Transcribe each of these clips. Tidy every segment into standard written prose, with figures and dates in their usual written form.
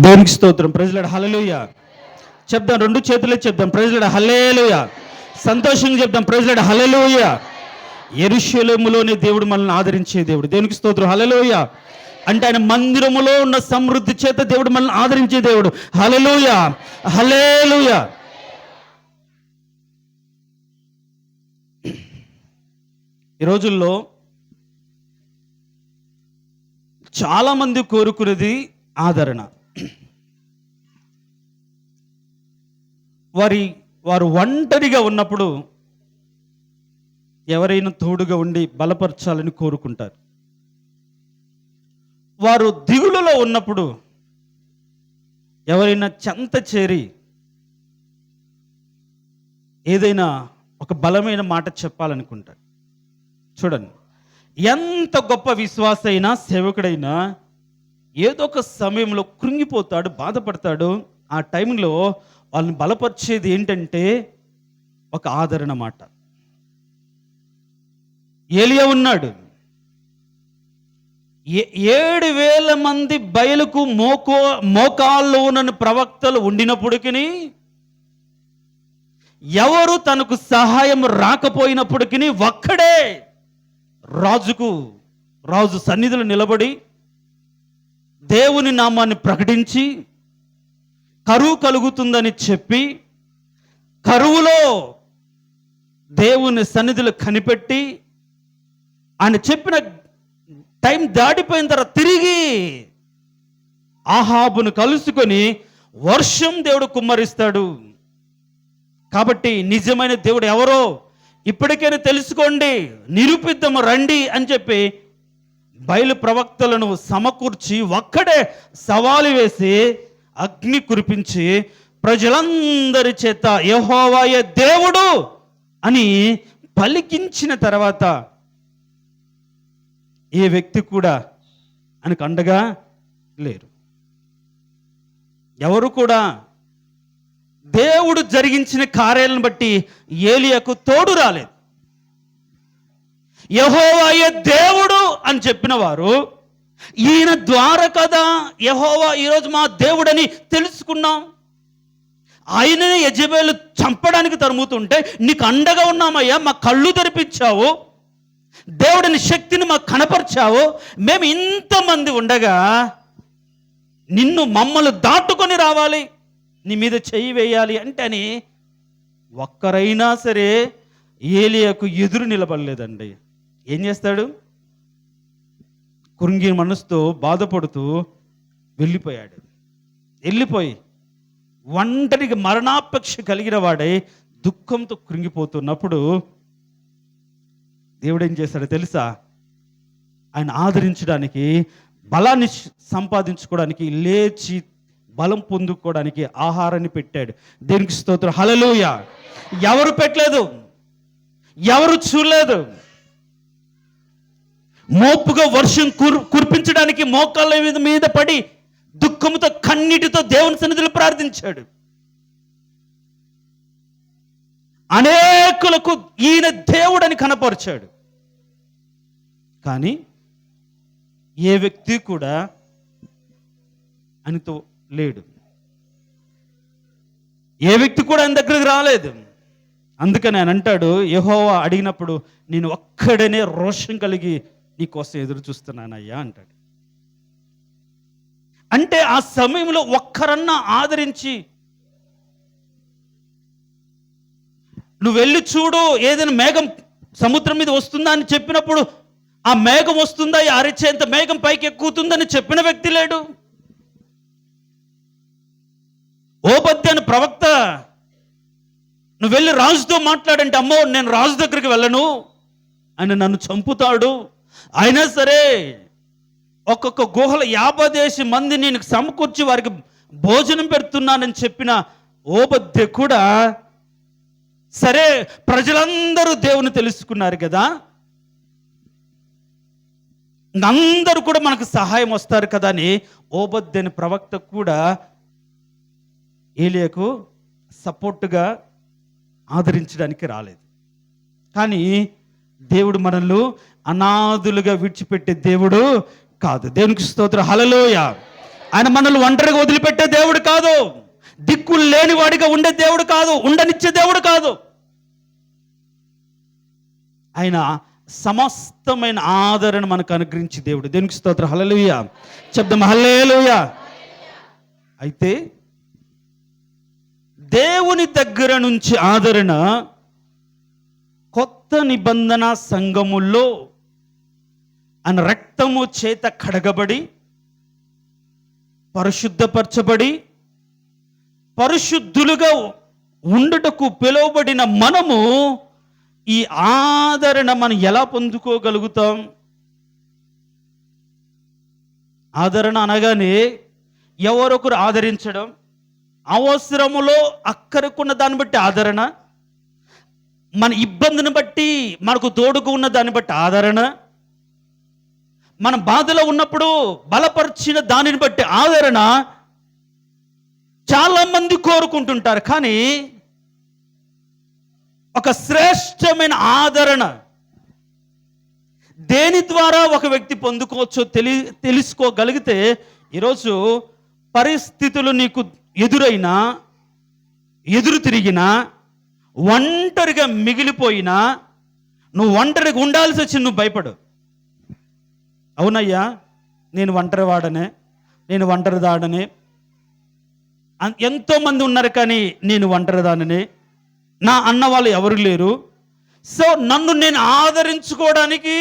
దేవునికి స్తోత్రం. Praise lord. హల్లెలూయా చెప్దాం, రెండు చేతులే చెప్దాం. Praise lord. హల్లెలూయా. సంతోషంగా చెప్దాం. Praise lord. హల్లెలూయా. యెరూషలేములోనే దేవుడు మనల్ని ఆదరించే దేవుడు. దేవునికి స్తోత్రం. హల్లెలూయా. అంటే ఆయన మందిరములో ఉన్న సమృద్ధి చేత దేవుడు మనల్ని ఆదరించే దేవుడు. హల్లెలూయా, హల్లెలూయా. ఈ రోజుల్లో చాలామంది కోరుకునేది ఆదరణ. వారు ఒంటరిగా ఉన్నప్పుడు ఎవరైనా తోడుగా ఉండి బలపరచాలని కోరుకుంటారు. వారు దిగులులో ఉన్నప్పుడు ఎవరైనా చెంత చేరి ఏదైనా ఒక బలమైన మాట చెప్పాలనుకుంటారు. చూడండి, ఎంత గొప్ప విశ్వాస అయినా సేవకుడైనా ఏదో ఒక సమయంలో కృంగిపోతాడు, బాధపడతాడు. ఆ టైంలో వాళ్ళని బలపరిచేది ఏంటంటే ఒక ఆదరణ మాట. ఏలియా ఉన్నాడు. 7,000 మంది బయలుకు మోకాల్లోనని ప్రవక్తలు ఉండినప్పటికీ, ఎవరు తనకు సహాయం రాకపోయినప్పటికీ ఒక్కడే రాజు సన్నిధిలో నిలబడి దేవుని నామాన్ని ప్రకటించి కరువు కలుగుతుందని చెప్పి, కరువులో దేవుని సన్నిధిలో కనిపెట్టి ఆయన చెప్పిన టైం దాటిపోయిన తర్వాత తిరిగి ఆహాబును కలుసుకొని వర్షం దేవుడు కుమ్మరిస్తాడు. కాబట్టి నిజమైన దేవుడు ఎవరో ఇప్పటికైనా తెలుసుకోండి, నిరూపిద్దాము రండి అని చెప్పి బయలు ప్రవక్తలను సమకూర్చి ఒక్కడే సవాలు వేసి అగ్ని కురిపించి ప్రజలందరి చేత యెహోవాయే దేవుడు అని పలికించిన తర్వాత ఏ వ్యక్తి కూడా ఆయనకు అండగా లేరు. ఎవరు కూడా దేవుడు జరిగించిన కార్యాలను బట్టి ఏలియాకు తోడు రాలేదు. యెహోవాయే దేవుడు అని చెప్పిన వారు, ఈయన ద్వారా కదా యెహోవా ఈరోజు మా దేవుడని తెలుసుకున్నాం, ఆయననే యెజెబెలు చంపడానికి తరుముతుంటే నీకు అండగా ఉన్నామయ్యా, మా కళ్ళు తెరిపించావు, దేవుడిని శక్తిని మాకు కనపరిచావు, మేము ఇంతమంది ఉండగా మమ్మల్ని దాటుకొని రావాలి, నీ మీద చెయ్యి వేయాలి అంటే అని ఒక్కరైనా సరే ఏలియాకు ఎదురు నిలబడలేదండి. ఏం చేస్తాడు? కృంగిన మనసుతో బాధపడుతూ వెళ్ళిపోయాడు. వెళ్ళిపోయి ఒంటరిగా మరణాపేక్ష కలిగిన వాడై దుఃఖంతో కృంగిపోతున్నప్పుడు దేవుడు ఏం చేశాడో తెలుసా? ఆయన ఆదరించడానికి, బలాన్ని సంపాదించుకోవడానికి, లేచి బలం పొందుకోవడానికి ఆహారాన్ని పెట్టాడు. దేనికి స్తోత్రం. హల్లెలూయా. ఎవరు పెట్టలేదు, ఎవరు చూడలేదు. మోపుగా వర్షం కురిపించడానికి మోకాళ్ళ మీద పడి దుఃఖంతో కన్నీటితో దేవుని సన్నిధిలో ప్రార్థించాడు. అనేకులకు ఈయన దేవుడని కనపరిచాడు. కానీ ఏ వ్యక్తి కూడా ఆయనతో లేడు, ఏ వ్యక్తి కూడా ఆయన దగ్గరికి రాలేదు. అందుకని ఆయన అంటాడు, యెహోవా అడిగినప్పుడు నేను ఒక్కడనే రోషం కలిగి నీకోసం ఎదురు చూస్తున్నానయ్యా అంటాడు. అంటే ఆ సమయంలో ఒక్కరన్నా ఆదరించి, నువ్వు వెళ్ళి చూడు ఏదైనా మేఘం సముద్రం మీద వస్తుందా అని చెప్పినప్పుడు ఆ మేఘం వస్తుందా, అరిచేంత మేఘం పైకి ఎక్కుతుందని చెప్పిన వ్యక్తి లేడు. ఓబద్య అని ప్రవక్త, నువ్వు వెళ్ళి రాజుతో మాట్లాడంటే, అమ్మో నేను రాజు దగ్గరికి వెళ్ళను, ఆయన నన్ను చంపుతాడు, అయినా సరే ఒక్కొక్క గుహల 50 మంది నేను సమకూర్చి వారికి భోజనం పెడుతున్నానని చెప్పిన ఓబద్య కూడా, సరే ప్రజలందరూ దేవుని తెలుసుకున్నారు కదా, అందరూ కూడా మనకు సహాయం వస్తారు కదా అని ఓబద్య అనే ప్రవక్త కూడా ఏలియాకు సపోర్టుగా ఆదరించడానికి రాలేదు. కానీ దేవుడు మనల్ని అనాథులుగా విడిచిపెట్టే దేవుడు కాదు. దేవునికి స్తోత్రం. హల్లెలూయా. ఆయన మనల్ని ఒంటరిగా వదిలిపెట్టే దేవుడు కాదు. దిక్కులు లేని వాడిగా ఉండే దేవుడు కాదు. ఉండనిచ్చే దేవుడు కాదు. ఆయన సమస్తమైన ఆదరణ మనకు అనుగ్రహించి దేవుడు. దేనికి స్తోత్రం. హల్లెలూయా చెప్దాం. హల్లెలూయా. అయితే దేవుని దగ్గర నుంచి ఆదరణ కొత్త నిబంధన సంఘముల్లో ఆయన రక్తము చేత కడగబడి పరిశుద్ధపరచబడి పరిశుద్ధులుగా ఉండుటకు పిలువబడిన మనము ఈ ఆదరణ మనం ఎలా పొందుకోగలుగుతాం? ఆదరణ అనగానే ఎవరొకరు ఆదరించడం, అవసరములో అక్కరకున్న దాన్ని బట్టి ఆదరణ, మన ఇబ్బందిని బట్టి మనకు తోడుగా ఉన్న దాన్ని బట్టి ఆదరణ, మన బాధలో ఉన్నప్పుడు బలపరిచిన దానిని బట్టి ఆదరణ చాలా మంది కోరుకుంటుంటారు. కానీ ఒక శ్రేష్టమైన ఆదరణ దేని ద్వారా ఒక వ్యక్తి పొందుకోవచ్చో తెలుసుకోగలిగితే, ఈరోజు పరిస్థితులు నీకు ఎదురైనా, ఎదురు తిరిగినా, ఒంటరిగా మిగిలిపోయినా, నువ్వు ఒంటరిగా ఉండాల్సి వచ్చి నువ్వు భయపడు. అవునయ్యా, నేను ఒంటరి వాడనే, నేను ఒంటరి దాడనే, ఎంతోమంది ఉన్నారు కానీ నేను ఒంటరిదాననే, నా అన్న వాళ్ళు ఎవరు లేరు. సో నన్ను నేను ఆదరించుకోవడానికి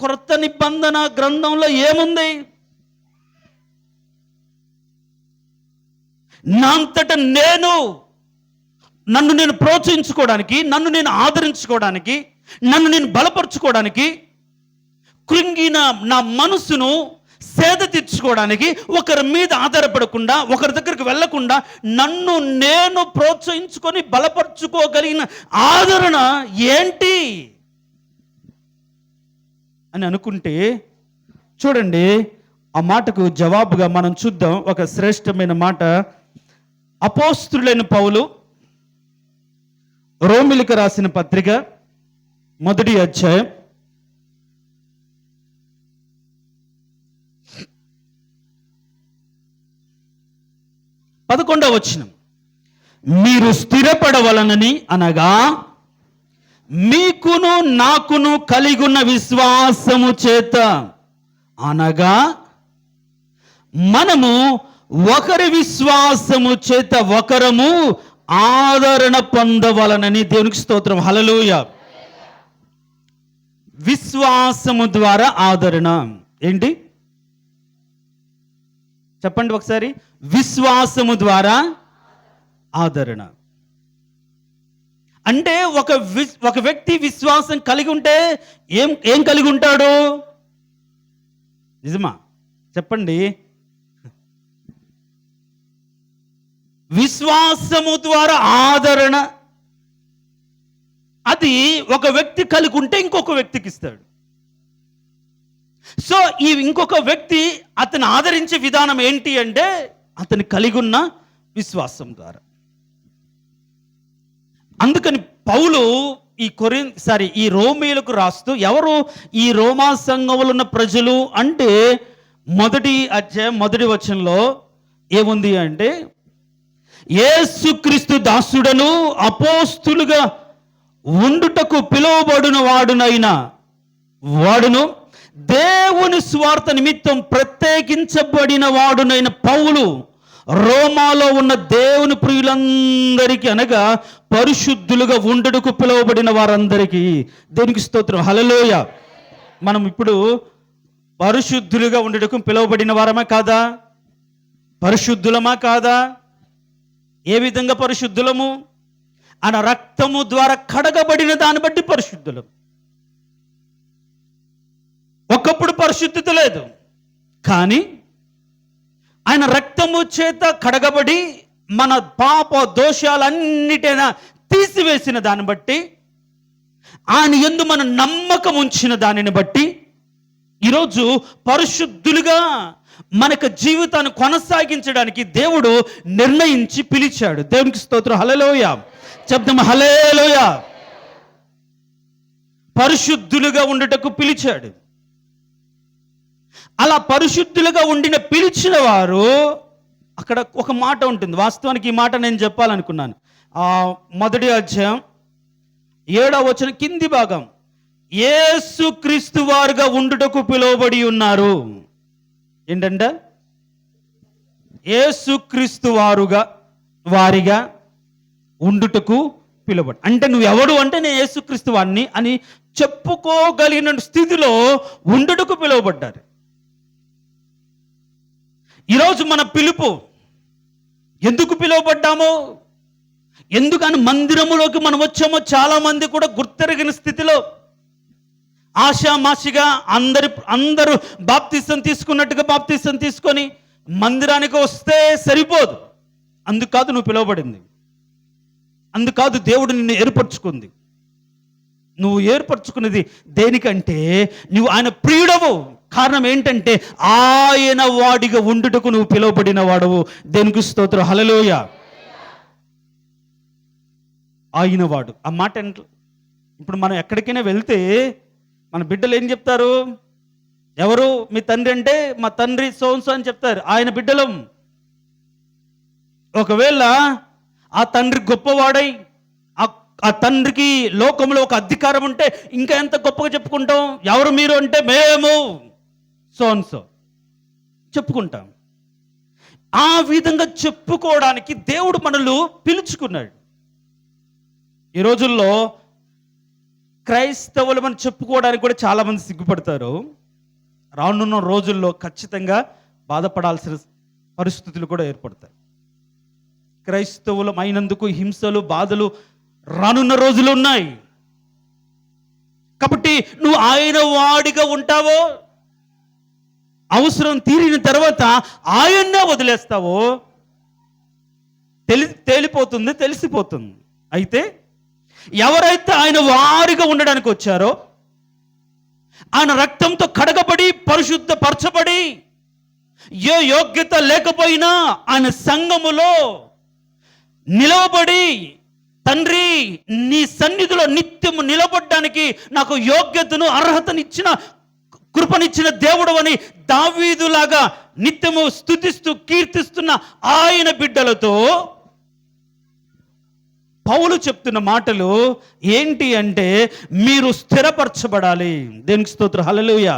క్రొత్త నిబంధన గ్రంథంలో ఏముంది? నా అంతట నన్ను నేను ప్రోత్సహించుకోవడానికి, నన్ను నేను ఆదరించుకోవడానికి, నన్ను నేను బలపరుచుకోవడానికి, కృంగిన నా మనసును సేద తీర్చుకోవడానికి, ఒకరి మీద ఆధారపడకుండా, ఒకరి దగ్గరికి వెళ్ళకుండా నన్ను నేను ప్రోత్సహించుకొని బలపరుచుకోగలిగిన ఆదరణ ఏంటి అని అనుకుంటే, చూడండి ఆ మాటకు జవాబుగా మనం చూద్దాం ఒక శ్రేష్టమైన మాట. అపోస్తులైన పౌలు రోమిలికి రాసిన పత్రిక 1వ అధ్యాయం 11వ వచనం. మీరు స్థిరపడవలనని అనగా మీకును నాకును కలిగున్న విశ్వాసము చేత, అనగా మనము ఒకరి విశ్వాసము చేత ఒకరము ఆదరణ పొందవలనని. దేవునికి స్తోత్రం. హల్లెలూయా. విశ్వాసము ద్వారా ఆదరణ ఏంటి చెప్పండి ఒకసారి. విశ్వాసము ద్వారా ఆదరణ అంటే ఒక వ్యక్తి విశ్వాసం కలిగి ఉంటే ఏం కలిగి ఉంటాడు? నిజమా చెప్పండి. విశ్వాసము ద్వారా ఆదరణ, అది ఒక వ్యక్తి కలిగి ఉంటే ఇంకొక వ్యక్తికి ఇస్తాడు. సో ఈ ఇంకొక వ్యక్తి అతను ఆదరించే విధానం ఏంటి అంటే, అతను కలిగి ఉన్న విశ్వాసం ద్వారా. అందుకని పౌలు ఈ రోమీలకు రాస్తూ, ఎవరు ఈ రోమా సంఘములో ఉన్న ప్రజలు అంటే, 1వ అధ్యాయం 1వ వచనంలో ఏముంది అంటే, యేసుక్రీస్తు దాసుడను అపోస్తులుగా ఉండుటకు పిలువబడిన వాడును దేవుని స్వార్థ నిమిత్తం ప్రత్యేకించబడిన వాడునైన పౌలు రోమాలో ఉన్న దేవుని ప్రియులందరికీ, అనగా పరిశుద్ధులుగా ఉండుటకు పిలువబడిన వారందరికీ. దేనికి స్తోత్రం. హల్లెలూయా. మనం ఇప్పుడు పరిశుద్ధులుగా ఉండుటకు పిలువబడిన వారమా కాదా? పరిశుద్ధులమా కాదా? ఏ విధంగా పరిశుద్ధులము? ఆయన రక్తము ద్వారా కడగబడిన దాన్ని బట్టి పరిశుద్ధులం. ఒకప్పుడు పరిశుద్ధత లేదు, కానీ ఆయన రక్తము చేత కడగబడి మన పాప దోషాలన్నిటినా తీసివేసిన దాన్ని బట్టి, ఆయన యందు మన నమ్మకం ఉంచిన దానిని బట్టి ఈరోజు పరిశుద్ధులుగా మనకు జీవితాన్ని కొనసాగించడానికి దేవుడు నిర్ణయించి పిలిచాడు. దేవునికి స్తోత్రం. హల్లెలూయా. చెప్దాం హల్లెలూయా. పరిశుద్ధులుగా ఉండుటకు పిలిచాడు. అలా పరిశుద్ధులుగా ఉండిన పిలిచిన వారు, అక్కడ ఒక మాట ఉంటుంది. వాస్తవానికి ఈ మాట నేను చెప్పాలనుకున్నాను. మొదటి అధ్యాయం 7వ వచనం కింది భాగం, యేసు క్రీస్తు వారుగా ఉండుటకు పిలువబడి ఉన్నారు. ఏంటంటే యేసు క్రీస్తు వారిగా ఉండుటకు పిలువబడి, అంటే నువ్వు ఎవడు అంటే నేను యేసుక్రీస్తు వాడిని అని చెప్పుకోగలిగిన స్థితిలో ఉండుటకు పిలువబడ్డారు. ఈరోజు మన పిలుపు, ఎందుకు పిలువబడ్డామో, ఎందుకని మందిరములోకి మనం వచ్చామో చాలా మంది కూడా గుర్తెరగిన స్థితిలో ఆషామాషిగా అందరూ బాప్తిసం తీసుకున్నట్టుగా బాప్తిసం తీసుకొని మందిరానికి వస్తే సరిపోదు. అందుకాదు నువ్వు పిలువబడింది, అందుకాదు దేవుడు నిన్ను ఏర్పరచుకుంది. నువ్వు ఏర్పరచుకున్నది దేనికంటే నువ్వు ఆయన ప్రియుడవు. కారణం ఏంటంటే ఆయన వాడిగా ఉండుటకు నువ్వు పిలువబడిన వాడవు. దేనికి స్తోత్రం, హల్లెలూయా. ఆయన వాడు ఆ మాట. ఇప్పుడు మనం ఎక్కడికైనా వెళ్తే మన బిడ్డలు ఏం చెప్తారు? ఎవరు మీ తండ్రి అంటే మా తండ్రి సోన్సో అని చెప్తారు. ఆయన బిడ్డలం. ఒకవేళ ఆ తండ్రి గొప్పవాడై ఆ తండ్రికి లోకంలో ఒక అధికారం ఉంటే ఇంకా ఎంత గొప్పగా చెప్పుకుంటాం. ఎవరు మీరు అంటే మేము సోన్సో చెప్పుకుంటాం. ఆ విధంగా చెప్పుకోవడానికి దేవుడు మనల్ని పిలుచుకున్నాడు. ఈ రోజుల్లో క్రైస్తవులు మనం చెప్పుకోవడానికి కూడా చాలామంది సిగ్గుపడతారు. రానున్న రోజుల్లో ఖచ్చితంగా బాధపడాల్సిన పరిస్థితులు కూడా ఏర్పడతాయి. క్రైస్తవులం అయినందుకు హింసలు, బాధలు రానున్న రోజులు ఉన్నాయి. కాబట్టి నువ్వు ఆయన వాడిగా ఉంటావో, అవసరం తీరిన తర్వాత ఆయన్నే వదిలేస్తావో తేలిపోతుంది, తెలిసిపోతుంది. అయితే ఎవరైతే ఆయన వారిగా ఉండడానికి వచ్చారో, ఆయన రక్తంతో కడగబడి పరిశుద్ధపరచబడి ఏ యోగ్యత లేకపోయినా ఆయన సంఘములో నిలవబడి, తండ్రి నీ సన్నిధిలో నిత్యము నిలబడడానికి నాకు యోగ్యతను అర్హతనిచ్చిన కృపనిచ్చిన దేవుడు అని దావీదులాగా నిత్యము స్తుతిస్తూ కీర్తిస్తున్న ఆయన బిడ్డలతో పౌలు చెప్తున్న మాటలు ఏంటి అంటే, మీరు స్థిరపరచబడాలి. దేనికి స్తోత్రం, హల్లెలూయా.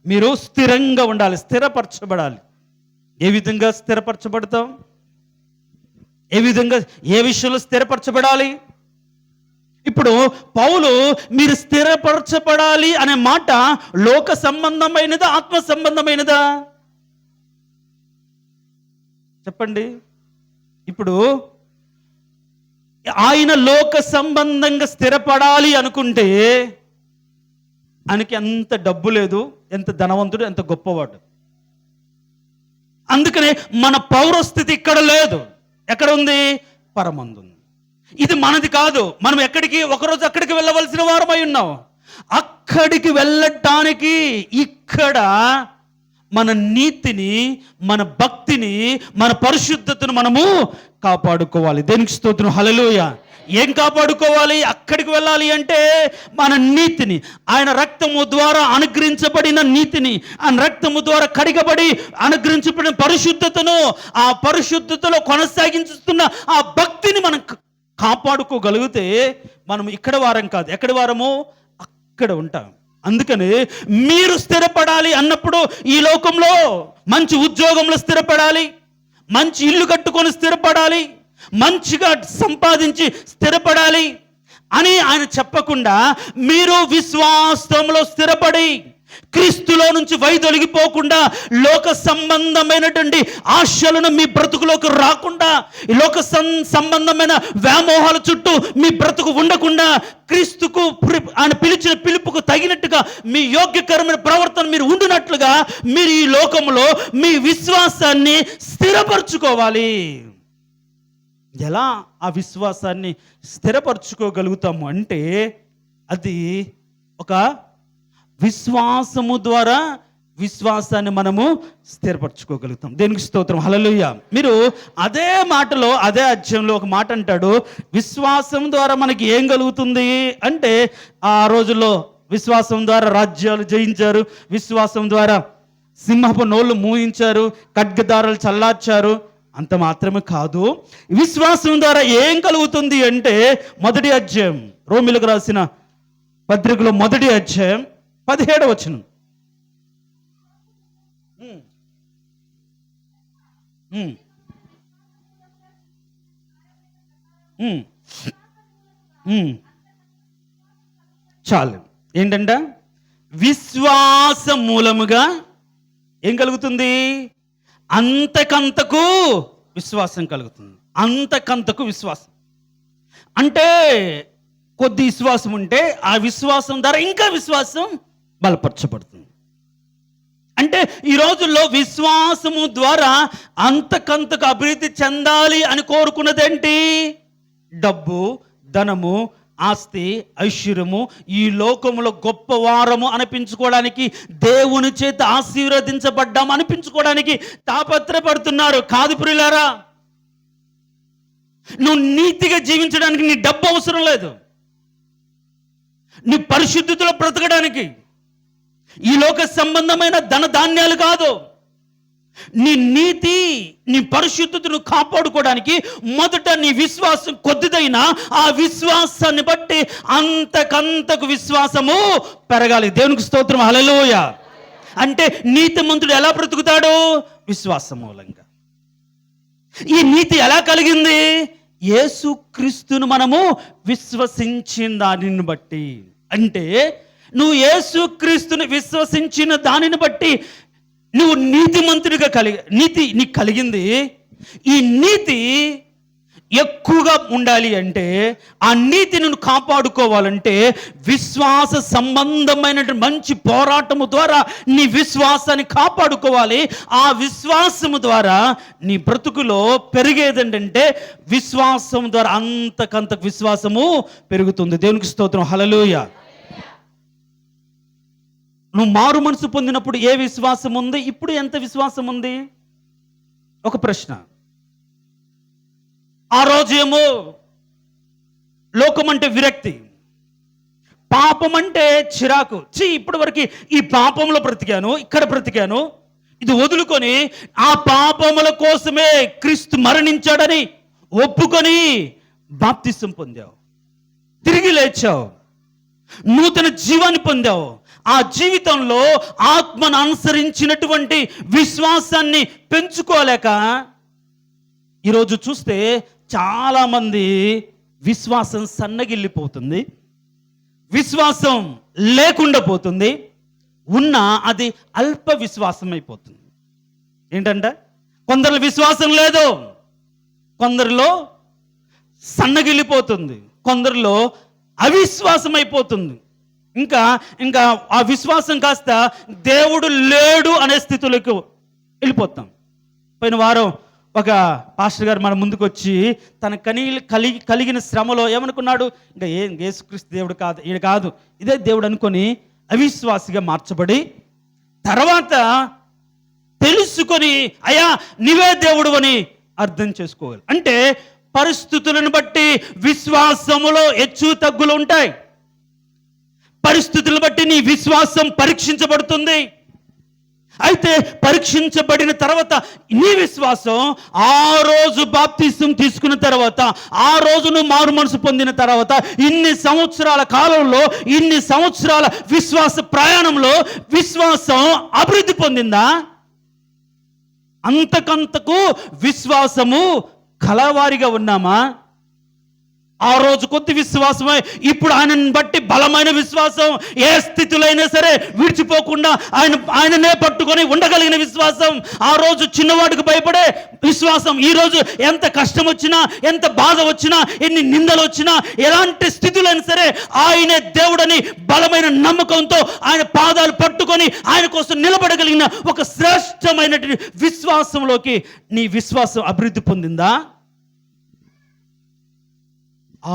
మీరు స్థిరంగా ఉండాలి, స్థిరపరచబడాలి. ఏ విధంగా స్థిరపరచబడతాం? ఏ విధంగా, ఏ విషయంలో స్థిరపరచబడాలి? ఇప్పుడు పౌలు మీరు స్థిరపరచబడాలి అనే మాట లోక సంబంధమైనదా, ఆత్మ సంబంధమైనదా? చెప్పండి. ఇప్పుడు ఆయన లోక సంబంధంగా స్థిరపడాలి అనుకుంటే ఆయనకి ఎంత డబ్బు లేదు, ఎంత ధనవంతుడు, ఎంత గొప్పవాడు. అందుకనే మన పౌరస్థితి ఇక్కడ లేదు. ఎక్కడ ఉంది? పరమందు ఉంది. ఇది మనది కాదు. మనం ఎక్కడికి ఒకరోజు అక్కడికి వెళ్ళవలసిన వారమై ఉన్నాం. అక్కడికి వెళ్ళటానికి ఇక్కడ మన నీతిని, మన భక్తిని, మన పరిశుద్ధతను మనము కాపాడుకోవాలి. దేనికి స్తోత్రం, హల్లెలూయా. ఏం కాపాడుకోవాలి? అక్కడికి వెళ్ళాలి అంటే మన నీతిని, ఆయన రక్తము ద్వారా అనుగ్రహించబడిన నీతిని, ఆయన రక్తము ద్వారా కడిగబడి అనుగ్రహించబడిన పరిశుద్ధతను, ఆ పరిశుద్ధతలో కొనసాగించుతున్న ఆ భక్తిని మనం కాపాడుకోగలిగితే మనం ఇక్కడ వారం కాదు. ఎక్కడి వారము? అక్కడ ఉంటాం. అందుకని మీరు స్థిరపడాలి అన్నప్పుడు ఈ లోకంలో మంచి ఉద్యోగంలో స్థిరపడాలి, మంచి ఇల్లు కట్టుకొని స్థిరపడాలి, మంచిగా సంపాదించి స్థిరపడాలి అని ఆయన చెప్పకుండా, మీరు విశ్వాసంలో స్థిరపడి క్రీస్తులో నుంచి వైదొలిగిపోకుండా, లోక సంబంధమైనటువంటి ఆశలను మీ బ్రతుకులోకి రాకుండా, లోక సంబంధమైన వ్యామోహాల చుట్టూ మీ బ్రతుకు ఉండకుండా, క్రీస్తుకు ఆయన పిలిచిన పిలుపుకు తగినట్టుగా మీ యోగ్యకరమైన ప్రవర్తన మీరు ఉండినట్లుగా మీరు ఈ లోకంలో మీ విశ్వాసాన్ని స్థిరపరచుకోవాలి. ఎలా ఆ విశ్వాసాన్ని స్థిరపరచుకోగలుగుతాము అంటే, అది ఒక విశ్వాసము ద్వారా విశ్వాసాన్ని మనము స్థిరపరచుకోగలుగుతాం. దేనికి స్తోత్రం, హల్లెలూయా. మీరు అదే మాటలో, అదే అధ్యాయంలో ఒక మాట అంటాడు, విశ్వాసం ద్వారా మనకి ఏం కలుగుతుంది అంటే, ఆ రోజుల్లో విశ్వాసం ద్వారా రాజ్యాలు జయించారు, విశ్వాసం ద్వారా సింహపు నోళ్ళు మూయించారు, ఖడ్గదారులు చల్లార్చారు. అంత మాత్రమే కాదు, విశ్వాసం ద్వారా ఏం కలుగుతుంది అంటే, మొదటి అధ్యాయం, రోమిలకు రాసిన పత్రికలో మొదటి అధ్యాయం 17వ వచనం. చాలు. ఏంటంట? విశ్వాస మూలముగా ఏం కలుగుతుంది? అంతకంతకు విశ్వాసం కలుగుతుంది. అంతకంతకు విశ్వాసం అంటే, కొద్ది విశ్వాసం ఉంటే ఆ విశ్వాసం ద్వారా ఇంకా విశ్వాసం బలపరచబడుతుంది. అంటే ఈ రోజుల్లో విశ్వాసము ద్వారా అంతకంతకు అభివృద్ధి చెందాలి అని కోరుకున్నదేంటి? డబ్బు, ధనము, ఆస్తి, ఐశ్వర్యము, ఈ లోకములో గొప్పవారము అనిపించుకోవడానికి, దేవుని చేత ఆశీర్వదించబడ్డాము అనిపించుకోవడానికి తాపత్రపడుతున్నారు. కాదు ప్రియులారా, నువ్వు నీతిగా జీవించడానికి నీ డబ్బు అవసరం లేదు. నీ పరిశుద్ధతలో బ్రతకడానికి ఈ లోక సంబంధమైన ధన ధాన్యాలు కాదు. నీ నీతి, నీ పరిశుద్ధతను కాపాడుకోవడానికి మొదట నీ విశ్వాసం కొద్దిదైనా ఆ విశ్వాసాన్ని బట్టి అంతకంతకు విశ్వాసము పెరగాలి. దేవునికి స్తోత్రం, హల్లెలూయా. అంటే నీతిమంతుడు ఎలా బ్రతుకుతాడు? విశ్వాసం మూలంగా. ఈ నీతి ఎలా కలిగింది? యేసుక్రీస్తును మనము విశ్వసించిన దానిని బట్టి. అంటే నువ్వు యేసుక్రీస్తుని విశ్వసించిన దానిని బట్టి నువ్వు నీతిమంతుడిగా నీతి నీకు కలిగింది. ఈ నీతి ఎక్కువగా ఉండాలి అంటే, ఆ నీతిని నువ్వు కాపాడుకోవాలంటే విశ్వాస సంబంధమైన మంచి పోరాటము ద్వారా నీ విశ్వాసాన్ని కాపాడుకోవాలి. ఆ విశ్వాసము ద్వారా నీ బ్రతుకులో పెరిగేదంటే, విశ్వాసం ద్వారా అంతకంతకు విశ్వాసము పెరుగుతుంది. దేవునికి స్తోత్రం, హల్లెలూయా. నువ్వు మారు మనసు పొందినప్పుడు ఏ విశ్వాసం ఉంది? ఇప్పుడు ఎంత విశ్వాసం ఉంది? ఒక ప్రశ్న. ఆ రోజేమో లోకం అంటే విరక్తి, పాపం అంటే చిరాకు. ఇప్పటి వరకు ఈ పాపంలో బ్రతికాను, ఇక్కడ బ్రతికాను, ఇది వదులుకొని ఆ పాపముల కోసమే క్రీస్తు మరణించాడని ఒప్పుకొని బాప్తిసం పొందావు, తిరిగి లేచావు, నూతన జీవాన్ని పొందావు. ఆ జీవితంలో ఆత్మను అనుసరించినటువంటి విశ్వాసాన్ని పెంచుకోలేక ఈరోజు చూస్తే చాలామంది విశ్వాసం సన్నగిల్లిపోతుంది, విశ్వాసం లేకుండా పోతుంది, అది అల్ప విశ్వాసం అయిపోతుంది. ఏంటంటే కొందరు విశ్వాసం లేదు, కొందరిలో సన్నగిల్లిపోతుంది, కొందరిలో అవిశ్వాసం అయిపోతుంది. ఇంకా ఆ విశ్వాసం కాస్త దేవుడు లేడు అనే స్థితిలోకి వెళ్ళిపోతాం. పోయిన వారం ఒక పాస్టర్ గారు మన ముందుకు వచ్చి తన కలిగిన శ్రమలో ఏమనుకున్నాడు? ఇంకా యేసుక్రీస్తు దేవుడు కాదు, ఈయన కాదు, ఇదే దేవుడు అనుకొని అవిశ్వాసిగా మార్చబడి, తర్వాత తెలుసుకొని అయ్యా నీవే దేవుడు అని అర్థం చేసుకోవాలి. అంటే పరిస్థితులను బట్టి విశ్వాసములో హెచ్చు తగ్గులు ఉంటాయి. పరిస్థితులను బట్టి నీ విశ్వాసం పరీక్షించబడుతుంది. అయితే పరీక్షించబడిన తర్వాత నీ విశ్వాసం ఆ రోజు బాప్తిసం తీసుకున్న తర్వాత, ఆ రోజు నువ్వు మారు మనసు పొందిన తర్వాత, ఇన్ని సంవత్సరాల కాలంలో, ఇన్ని సంవత్సరాల విశ్వాస ప్రయాణంలో విశ్వాసం అభివృద్ధి పొందిందా? అంతకంతకు విశ్వాసము కలవారిగా ఉన్నామా? ఆ రోజు కొద్ది విశ్వాసమే, ఇప్పుడు ఆయనను బట్టి బలమైన విశ్వాసం. ఏ స్థితిలో అయినా సరే విడిచిపోకుండా ఆయననే పట్టుకొని ఉండగలిగిన విశ్వాసం. ఆ రోజు చిన్నవాడికి భయపడే విశ్వాసం ఈ రోజు ఎంత కష్టం వచ్చినా, ఎంత బాధ వచ్చినా, ఎన్ని నిందలు వచ్చినా, ఎలాంటి స్థితులైనా సరే ఆయనే దేవుడని బలమైన నమ్మకంతో ఆయన పాదాలు పట్టుకొని ఆయన కోసం నిలబడగలిగిన ఒక శ్రేష్టమైనటువంటి విశ్వాసంలోకి నీ విశ్వాసం అభివృద్ధి పొందిందా?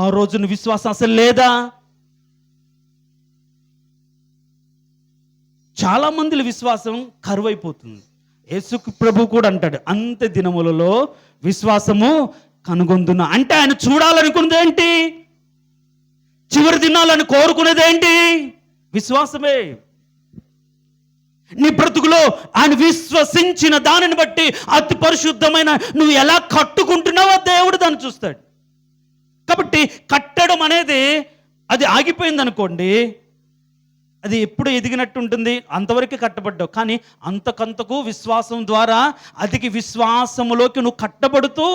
ఆ రోజున విశ్వాసం అసలు లేదా? చాలా మంది విశ్వాసం కరువైపోతుంది. యేసు ప్రభు కూడా అంటాడు, అంత్య దినములలో విశ్వాసము కనుగొందునా. అంటే ఆయన చూడాలనుకున్నది ఏంటి? చివరి దినాలను కోరుకునేది ఏంటి? విశ్వాసమే. నీ బ్రతుకులో ఆయన విశ్వసించిన దానిని బట్టి అతి పరిశుద్ధమైన నువ్వు ఎలా కట్టుకుంటున్నావో దేవుడు దాన్ని చూస్తాడు. కాబట్టి కట్టడం అనేది అది ఆగిపోయింది అనుకోండి, అది ఎప్పుడు ఎదిగినట్టు ఉంటుంది, అంతవరకు కట్టబడ్డావు. కానీ అంతకంతకు విశ్వాసం ద్వారా అధిక విశ్వాసములోకి నువ్వు కట్టబడుతూ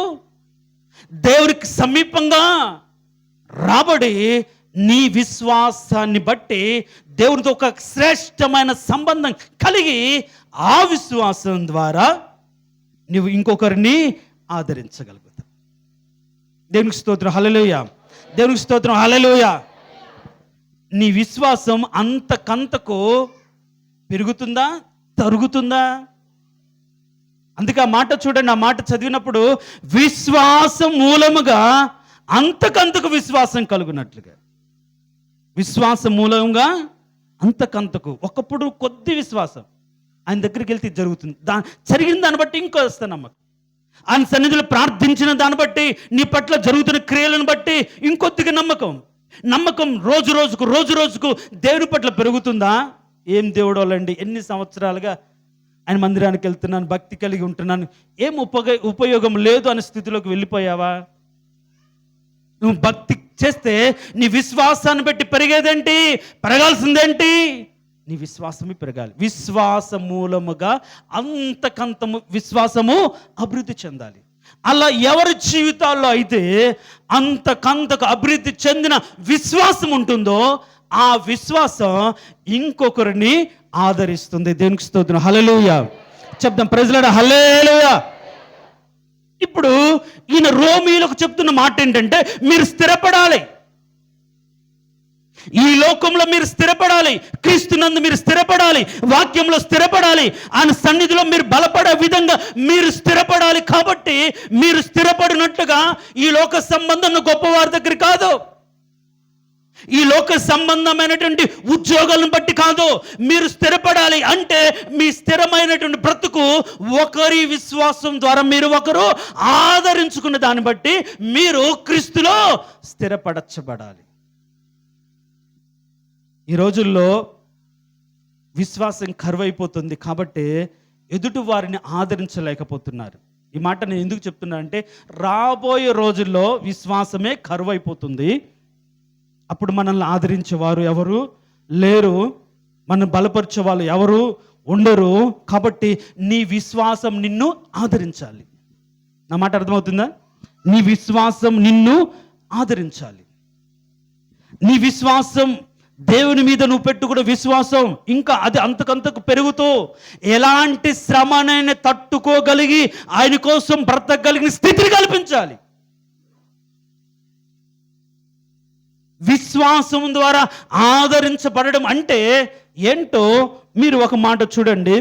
దేవుడికి సమీపంగా రాబడి నీ విశ్వాసాన్ని బట్టి దేవునితో ఒక శ్రేష్టమైన సంబంధం కలిగి ఆ విశ్వాసం ద్వారా నువ్వు ఇంకొకరిని ఆదరించగలుగుతావు. దేవునికి స్తోత్రం, హల్లెలూయా. దేవునికి స్తోత్రం, హల్లెలూయా. నీ విశ్వాసం అంతకంతకు పెరుగుతుందా, తరుగుతుందా? అందుకే ఆ మాట చూడండి, ఆ మాట చదివినప్పుడు విశ్వాసం మూలముగా అంతకంతకు విశ్వాసం కలుగునట్లుగా. విశ్వాసం మూలంగా అంతకంతకు. ఒకప్పుడు కొద్ది విశ్వాసం, ఆయన దగ్గరికి వెళ్తే జరుగుతుంది, జరిగిన దాన్ని బట్టి ఇంకో వస్తే నమ్మకం. ఆయన సన్నిధిలో ప్రార్థించిన దాన్ని బట్టి, నీ పట్ల జరుగుతున్న క్రియలను బట్టి ఇంకొద్దిగా నమ్మకం రోజు రోజుకు దేవుని పట్ల పెరుగుతుందా? ఏం దేవుడు వాళ్ళండి, ఎన్ని సంవత్సరాలుగా ఆయన మందిరానికి వెళ్తున్నాను, భక్తి కలిగి ఉంటున్నాను, ఏం ఉపయోగం లేదు అనే స్థితిలోకి వెళ్ళిపోయావా? నువ్వు భక్తి చేస్తే నీ విశ్వాసాన్ని బట్టి పెరిగేదేంటి, పెరగాల్సిందేంటి? నీ విశ్వాసమే పెరగాలి. విశ్వాస మూలముగా అంతకంతము విశ్వాసము అభివృద్ధి చెందాలి. అలా ఎవరి జీవితాల్లో అయితే అంతకంతకు అభివృద్ధి చెందిన విశ్వాసం ఉంటుందో ఆ విశ్వాసం ఇంకొకరిని ఆదరిస్తుంది. దేవునికి స్తోత్రం, హల్లెలూయా. చెప్దాం, ప్రైజ్లార్డ్, హల్లెలూయా. ఇప్పుడు ఈయన రోమీయులకు చెప్తున్న మాట ఏంటంటే, మీరు స్థిరపడాలి, ఈ లోకంలో మీరు స్థిరపడాలి, క్రీస్తునందు మీరు స్థిరపడాలి, వాక్యంలో స్థిరపడాలి, ఆయన సన్నిధిలో మీరు బలపడే విధంగా మీరు స్థిరపడాలి. కాబట్టి మీరు స్థిరపడినట్లుగా ఈ లోక సంబంధం గొప్పవారి దగ్గర కాదు, ఈ లోక సంబంధమైనటువంటి ఉద్యోగాలను బట్టి కాదు. మీరు స్థిరపడాలి అంటే మీ స్థిరమైనటువంటి బ్రతుకు ఒకరి విశ్వాసం ద్వారా మీరు ఒకరు ఆదరించుకున్న దాన్ని బట్టి మీరు క్రీస్తులో స్థిరపరచబడాలి. ఈ రోజుల్లో విశ్వాసం కరువైపోతుంది కాబట్టి ఎదుటి వారిని ఆదరించలేకపోతున్నారు. ఈ మాట నేను ఎందుకు చెప్తున్నా అంటే, రాబోయే రోజుల్లో విశ్వాసమే కరువైపోతుంది. అప్పుడు మనల్ని ఆదరించేవారు ఎవరు లేరు, మనం బలపరిచే వాళ్ళు ఎవరు ఉండరు. కాబట్టి నీ విశ్వాసం నిన్ను ఆదరించాలి. నా మాట అర్థమవుతుందా? నీ విశ్వాసం నిన్ను ఆదరించాలి. నీ విశ్వాసం దేవుని మీద నువ్వు పెట్టుకున్న విశ్వాసం ఇంకా అది అంతకంతకు పెరుగుతూ ఎలాంటి శ్రమనైనా తట్టుకోగలిగి ఆయన కోసం బ్రతకగలిగిన స్థితిని కల్పించాలి. విశ్వాసం ద్వారా ఆదరించబడడం అంటే ఏంటో మీరు ఒక మాట చూడండి.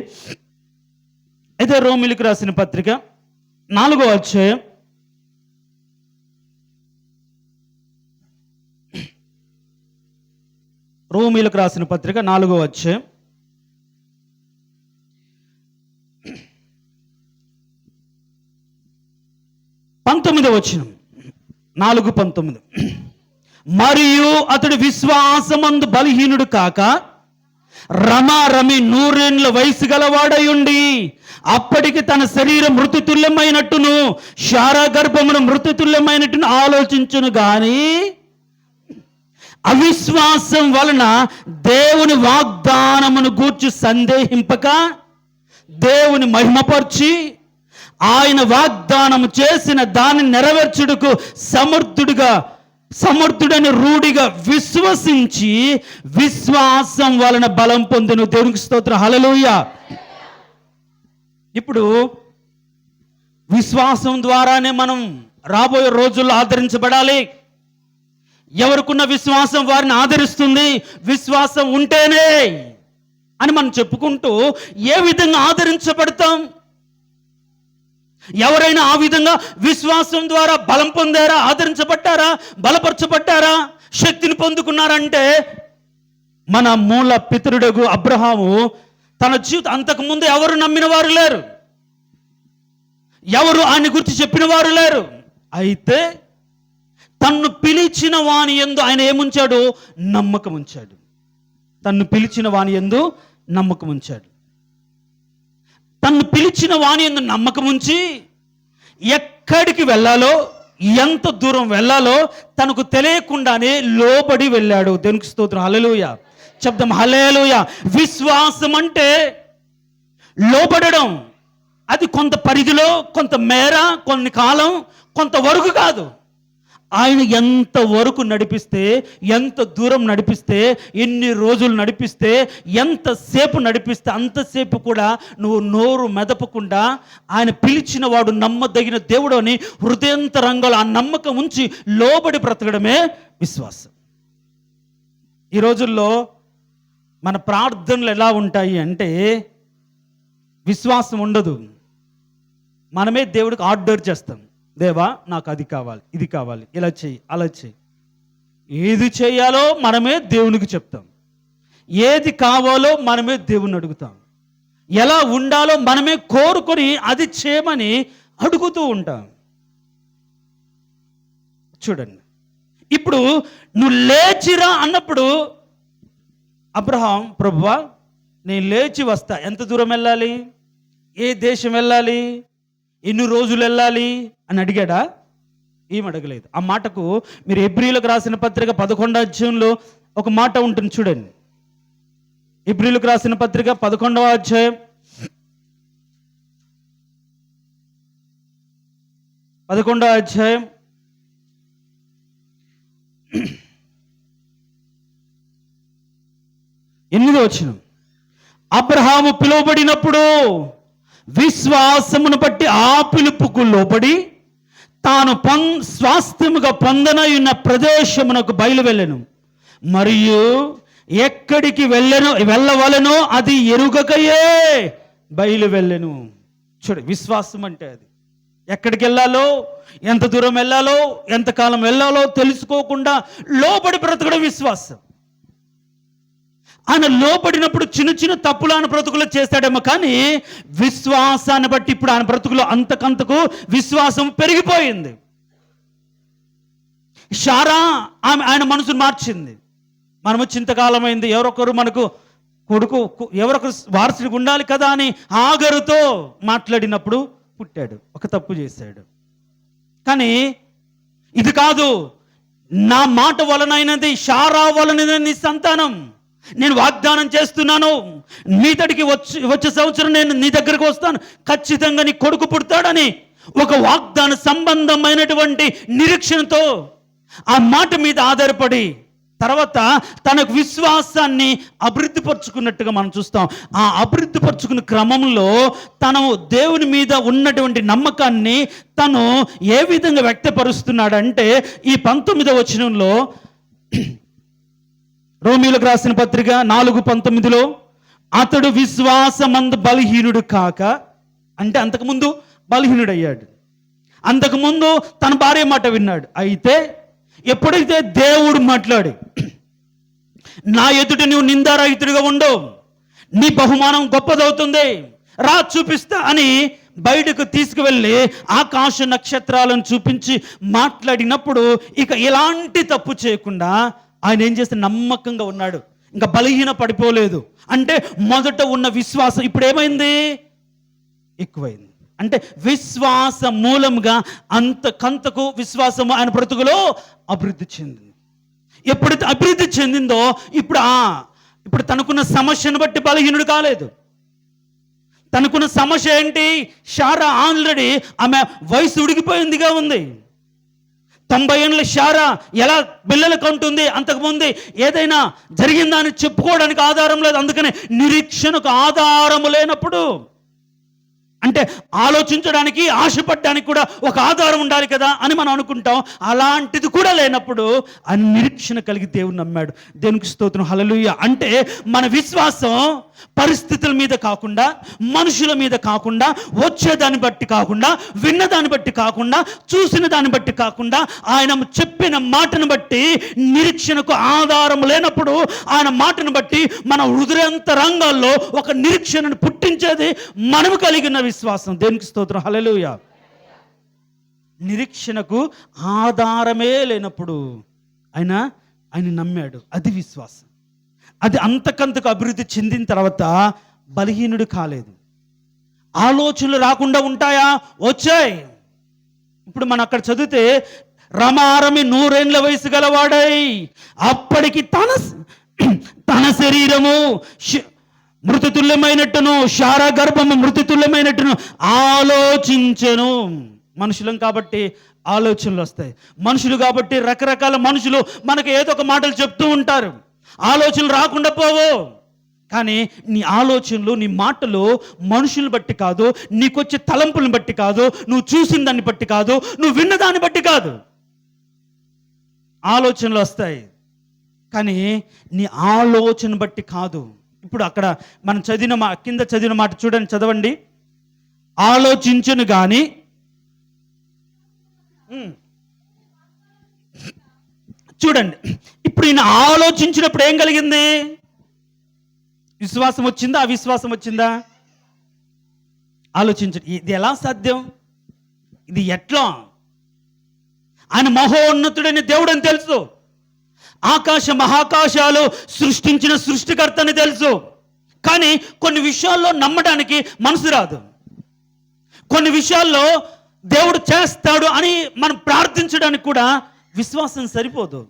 అయితే రోమీయులకు రాసిన పత్రిక 4వ అధ్యాయం రోమీయులకు రాసిన పత్రిక 4వ అధ్యాయం 19వ వచనం, 4:19. మరియు అతడు విశ్వాసమందు బలహీనుడు కాక రమారమి 100 ఏళ్ల వయసు గలవాడై ఉండి అప్పటికి తన శరీరం మృతుతుల్యమైనట్టును శారా గర్భమును మృతుతుల్యమైనట్టును ఆలోచించును గాని అవిశ్వాసం వలన దేవుని వాగ్దానమును గూర్చి సందేహింపక దేవుని మహిమపరిచి ఆయన వాగ్దానము చేసిన దాన్ని నెరవేర్చుటకు సమర్థుడని రూఢిగా విశ్వసించి విశ్వాసం వలన బలం పొందెను. దేవునికి స్తోత్రం, హల్లెలూయా. ఇప్పుడు విశ్వాసం ద్వారానే మనం రాబోయే రోజుల్లో ఆదరించబడాలి. ఎవరికున్న విశ్వాసం వారిని ఆదరిస్తుంది. విశ్వాసం ఉంటేనే అని మనం చెప్పుకుంటూ ఏ విధంగా ఆదరించబడతాం? ఎవరైనా ఆ విధంగా విశ్వాసం ద్వారా బలం పొందారా, ఆదరించబడ్డారా, బలపరచబడ్డారా, శక్తిని పొందుకున్నారంటే మన మూల పితరుడగు అబ్రహాము తన జీవితం అంతకుముందు ఎవరు నమ్మిన వారు లేరు, ఎవరు ఆయన గురించి చెప్పిన వారు లేరు. అయితే తన్ను పిలిచిన వాని యందు ఆయన ఏముంచాడు? నమ్మకం ఉంచాడు. తన్ను పిలిచిన వాని యందు నమ్మకం ఉంచాడు. తన్ను పిలిచిన వాని యందు నమ్మకం ఉంచి ఎక్కడికి వెళ్ళాలో, ఎంత దూరం వెళ్ళాలో తనకు తెలియకుండానే లోబడి వెళ్ళాడు. దేవునికి స్తోత్రం. హల్లెలూయా చెప్దాం. హల్లెలూయా. విశ్వాసం అంటే లోబడడం. అది కొంత పరిధిలో, కొంత మేర, కొన్ని కాలం, కొంత వరకు కాదు. ఆయన ఎంత వరకు నడిపిస్తే, ఎంత దూరం నడిపిస్తే, ఎన్ని రోజులు నడిపిస్తే, ఎంతసేపు నడిపిస్తే అంతసేపు కూడా నువ్వు నోరు మెదపకుండా ఆయన పిలిచిన వాడు నమ్మదగిన దేవుడు అని హృదయంతరంగంలో ఆ నమ్మకం ఉంచి లోబడి బ్రతకడమే విశ్వాసం. ఈ రోజుల్లో మన ప్రార్థనలు ఎలా ఉంటాయి అంటే విశ్వాసం ఉండదు. మనమే దేవుడికి ఆర్డర్ చేస్తాం. దేవా నాకు అది కావాలి, ఇది కావాలి, ఇలా చెయ్యి, అలా చెయ్యి. ఏది చేయాలో మనమే దేవునికి చెప్తాం. ఏది కావాలో మనమే దేవుని అడుగుతాం. ఎలా ఉండాలో మనమే కోరుకొని అది చేయమని అడుగుతూ ఉంటాం. చూడండి, ఇప్పుడు నువ్వు లేచిరా అన్నప్పుడు అబ్రహాం, ప్రభువా నేను లేచి వస్తా, ఎంత దూరం వెళ్ళాలి, ఏ దేశం వెళ్ళాలి, ఎన్ని రోజులు వెళ్ళాలి అని అడిగాడా? ఏం అడగలేదు. ఆ మాటకు మీరు హెబ్రీయులకు రాసిన పత్రిక 11వ అధ్యాయంలో ఒక మాట ఉంటుంది చూడండి. హెబ్రీయులకు రాసిన పత్రిక 11వ అధ్యాయం 11వ అధ్యాయం 8వ వచనం. అబ్రహాము పిలువబడినప్పుడు విశ్వాసమును బట్టి ఆ పిలుపుకు లోబడి తాను స్వాస్థ్యముగా పొందనయున్న ప్రదేశమునకు బయలు వెళ్ళెను. మరియు ఎక్కడికి వెళ్ళవలెనో అది ఎరుగకయే బయలు వెళ్ళెను. చూడు, విశ్వాసం అంటే అది. ఎక్కడికి వెళ్ళాలో, ఎంత దూరం వెళ్ళాలో, ఎంతకాలం వెళ్ళాలో తెలుసుకోకుండా లోబడి బ్రతకడం విశ్వాసం. ఆయన లోబడినప్పుడు చిన్న చిన్న తప్పులు ఆయన బ్రతుకులో చేస్తాడేమో, కానీ విశ్వాసాన్ని బట్టి ఇప్పుడు ఆయన బ్రతుకులో అంతకంతకు విశ్వాసం పెరిగిపోయింది. శారా ఆయన మనసును మార్చింది. మనము చింతకాలమైంది, ఎవరొకరు మనకు కొడుకు, ఎవరొకరు వారసుడికి ఉండాలి కదా అని ఆగరుతో మాట్లాడినప్పుడు పుట్టాడు. ఒక తప్పు చేశాడు. కానీ ఇది కాదు, నా మాట వలనైనది, శారా వలనైనది నీ సంతానం, నేను వాగ్దానం చేస్తున్నాను, నీ దగ్గరికి వచ్చే సంవత్సరం నేను నీ దగ్గరకు వస్తాను, ఖచ్చితంగా నీ కొడుకు పుడతాడని ఒక వాగ్దాన సంబంధమైనటువంటి నిరీక్షణతో ఆ మాట మీద ఆధారపడి తర్వాత తనకు విశ్వాసాన్ని అభివృద్ధి పరుచుకున్నట్టుగా మనం చూస్తాం. ఆ అభివృద్ధి పరుచుకున్న క్రమంలో తను దేవుని మీద ఉన్నటువంటి నమ్మకాన్ని తను ఏ విధంగా వ్యక్తపరుస్తున్నాడంటే ఈ 19వ వచనంలో, రోమీయులకు రాసిన పత్రిక 4:19లో, అతడు విశ్వాసమందు బలహీనుడు కాక, అంటే అంతకుముందు బలహీనుడయ్యాడు, అంతకుముందు తన భార్య మాట విన్నాడు. అయితే ఎప్పుడైతే దేవుడు మాట్లాడి నా ఎదుట నువ్వు నిందారహితుడిగా ఉండవు, నీ బహుమానం గొప్పదవుతుంది, రా చూపిస్తా అని బయటకు తీసుకువెళ్ళి ఆకాశ నక్షత్రాలను చూపించి మాట్లాడినప్పుడు ఇక ఎలాంటి తప్పు చేయకుండా ఆయన ఏం చేస్తే నమ్మకంగా ఉన్నాడు. ఇంకా బలహీన పడిపోలేదు. అంటే మొదట ఉన్న విశ్వాసం ఇప్పుడు ఏమైంది? ఎక్కువైంది. అంటే విశ్వాస మూలంగా అంతకంతకు విశ్వాసము ఆయన బ్రతుకులో అభివృద్ధి చెందింది. ఎప్పుడైతే అభివృద్ధి చెందిందో ఇప్పుడు తనకున్న సమస్యను బట్టి బలహీనుడు కాలేదు. తనకున్న సమస్య ఏంటి? శారా ఆల్రెడీ ఆమె వయసు ఉడిగిపోయిందిగా ఉంది. 90 ఏళ్ళ శారా ఎలా పిల్లలు కంటుంది? అంతకుముందు ఏదైనా జరిగిందా అని చెప్పుకోవడానికి ఆధారం లేదు. అందుకనే నిరీక్షణకు ఆధారము లేనప్పుడు, అంటే ఆలోచించడానికి, ఆశపడడానికి కూడా ఒక ఆధారం ఉండాలి కదా అని మనం అనుకుంటాం. అలాంటిది కూడా లేనప్పుడు ఆ నిరీక్షణ కలిగి దేవుని నమ్మాడు. దేవునికి స్తోత్రం, హల్లెలూయా. అంటే మన విశ్వాసం పరిస్థితుల మీద కాకుండా, మనుషుల మీద కాకుండా, వచ్చేదాన్ని బట్టి కాకుండా, విన్నదాన్ని బట్టి కాకుండా, చూసిన దాన్ని బట్టి కాకుండా, ఆయన చెప్పిన మాటను బట్టి, నిరీక్షణకు ఆధారం లేనప్పుడు ఆయన మాటను బట్టి మన హృదయాంతరంగాల్లో ఒక నిరీక్షణను పుట్టించేది మనము కలిగిన విశ్వాసం. దేవునికి స్తోత్రం, హల్లెలూయా. నిరీక్షణకు ఆధారమే లేనప్పుడు ఆయన నమ్మాడు. అది విశ్వాసం. అది అంతకంతకు అభివృద్ధి చెందిన తర్వాత బలహీనుడు కాలేదు. ఆలోచనలు రాకుండా ఉంటాయా? వచ్చాయి. ఇప్పుడు మనం అక్కడ చదివితే రమారమి 100 వయసు గలవాడై అప్పటికి తన శరీరము మృతతుల్యమైనట్టును శారా గర్భము మృతతుల్యమైనట్టును ఆలోచించెను. మనుషులం కాబట్టి ఆలోచనలు వస్తాయి. మనుషులు కాబట్టి రకరకాల మనుషులు మనకు ఏదో ఒక మాటలు చెప్తూ ఉంటారు. ఆలోచనలు రాకుండా పోవు. కానీ నీ ఆలోచనలు, నీ మాటలు మనుషులను బట్టి కాదు, నీకొచ్చే తలంపులను బట్టి కాదు, నువ్వు చూసిన దాన్ని బట్టి కాదు, నువ్వు విన్న దాన్ని బట్టి కాదు. ఆలోచనలు వస్తాయి కానీ నీ ఆలోచన బట్టి కాదు. ఇప్పుడు అక్కడ మనం కింద చదివిన మాట చూడండి, చదవండి. ఆలోచించను కానీ చూడండి, ఇప్పుడు ఈయన ఆలోచించినప్పుడు ఏం కలిగింది? విశ్వాసం వచ్చిందా? అవిశ్వాసం వచ్చిందా? ఆలోచించండి. ఇది ఎలా సాధ్యం? ఇది ఎట్లా? ఆయన మహోన్నతుడైన దేవుడు అని తెలుసు. మహాకాశాలు సృష్టించిన సృష్టికర్త అని తెలుసు. కానీ కొన్ని విషయాల్లో నమ్మడానికి మనసు రాదు. కొన్ని విషయాల్లో దేవుడు చేస్తాడు అని మనం ప్రార్థించడానికి కూడా విశ్వాసం సరిపోదు.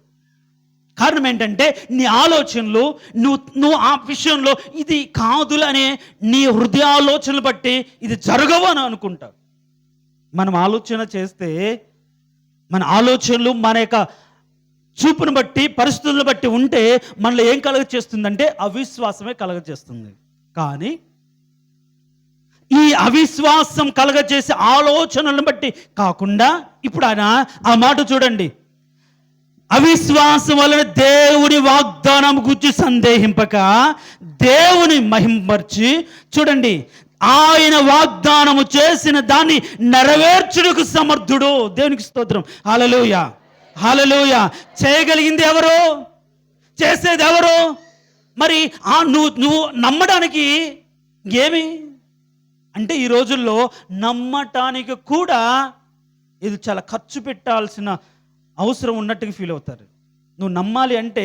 కారణం ఏంటంటే నీ ఆలోచనలు, నువ్వు ఆ విషయంలో ఇది కాదులనే నీ హృదయాలోచనలు బట్టి ఇది జరగవు అని అనుకుంటావు. మనం ఆలోచన చేస్తే మన ఆలోచనలు మన యొక్క చూపును బట్టి, పరిస్థితులను బట్టి ఉంటే మనలో ఏం కలగ చేస్తుందంటే అవిశ్వాసమే కలగ చేస్తుంది. కానీ ఈ అవిశ్వాసం కలగజేసే ఆలోచనలను బట్టి కాకుండా ఇప్పుడు ఆయన ఆ మాట చూడండి, అవిశ్వాసం వలన దేవుని వాగ్దానం గురించి సందేహింపక దేవుని మహింపర్చి, చూడండి, ఆయన వాగ్దానము చేసిన దాన్ని నెరవేర్చుటకు సమర్థుడు. దేవునికి స్తోత్రం. హల్లెలూయా, హల్లెలూయా. చేయగలిగింది ఎవరు? చేసేది ఎవరు? మరి నువ్వు నమ్మడానికి ఏమి అంటే ఈ రోజుల్లో నమ్మటానికి కూడా ఇది చాలా ఖర్చు పెట్టాల్సిన అవసరం ఉన్నట్టుగా ఫీల్ అవుతారు. నువ్వు నమ్మాలి అంటే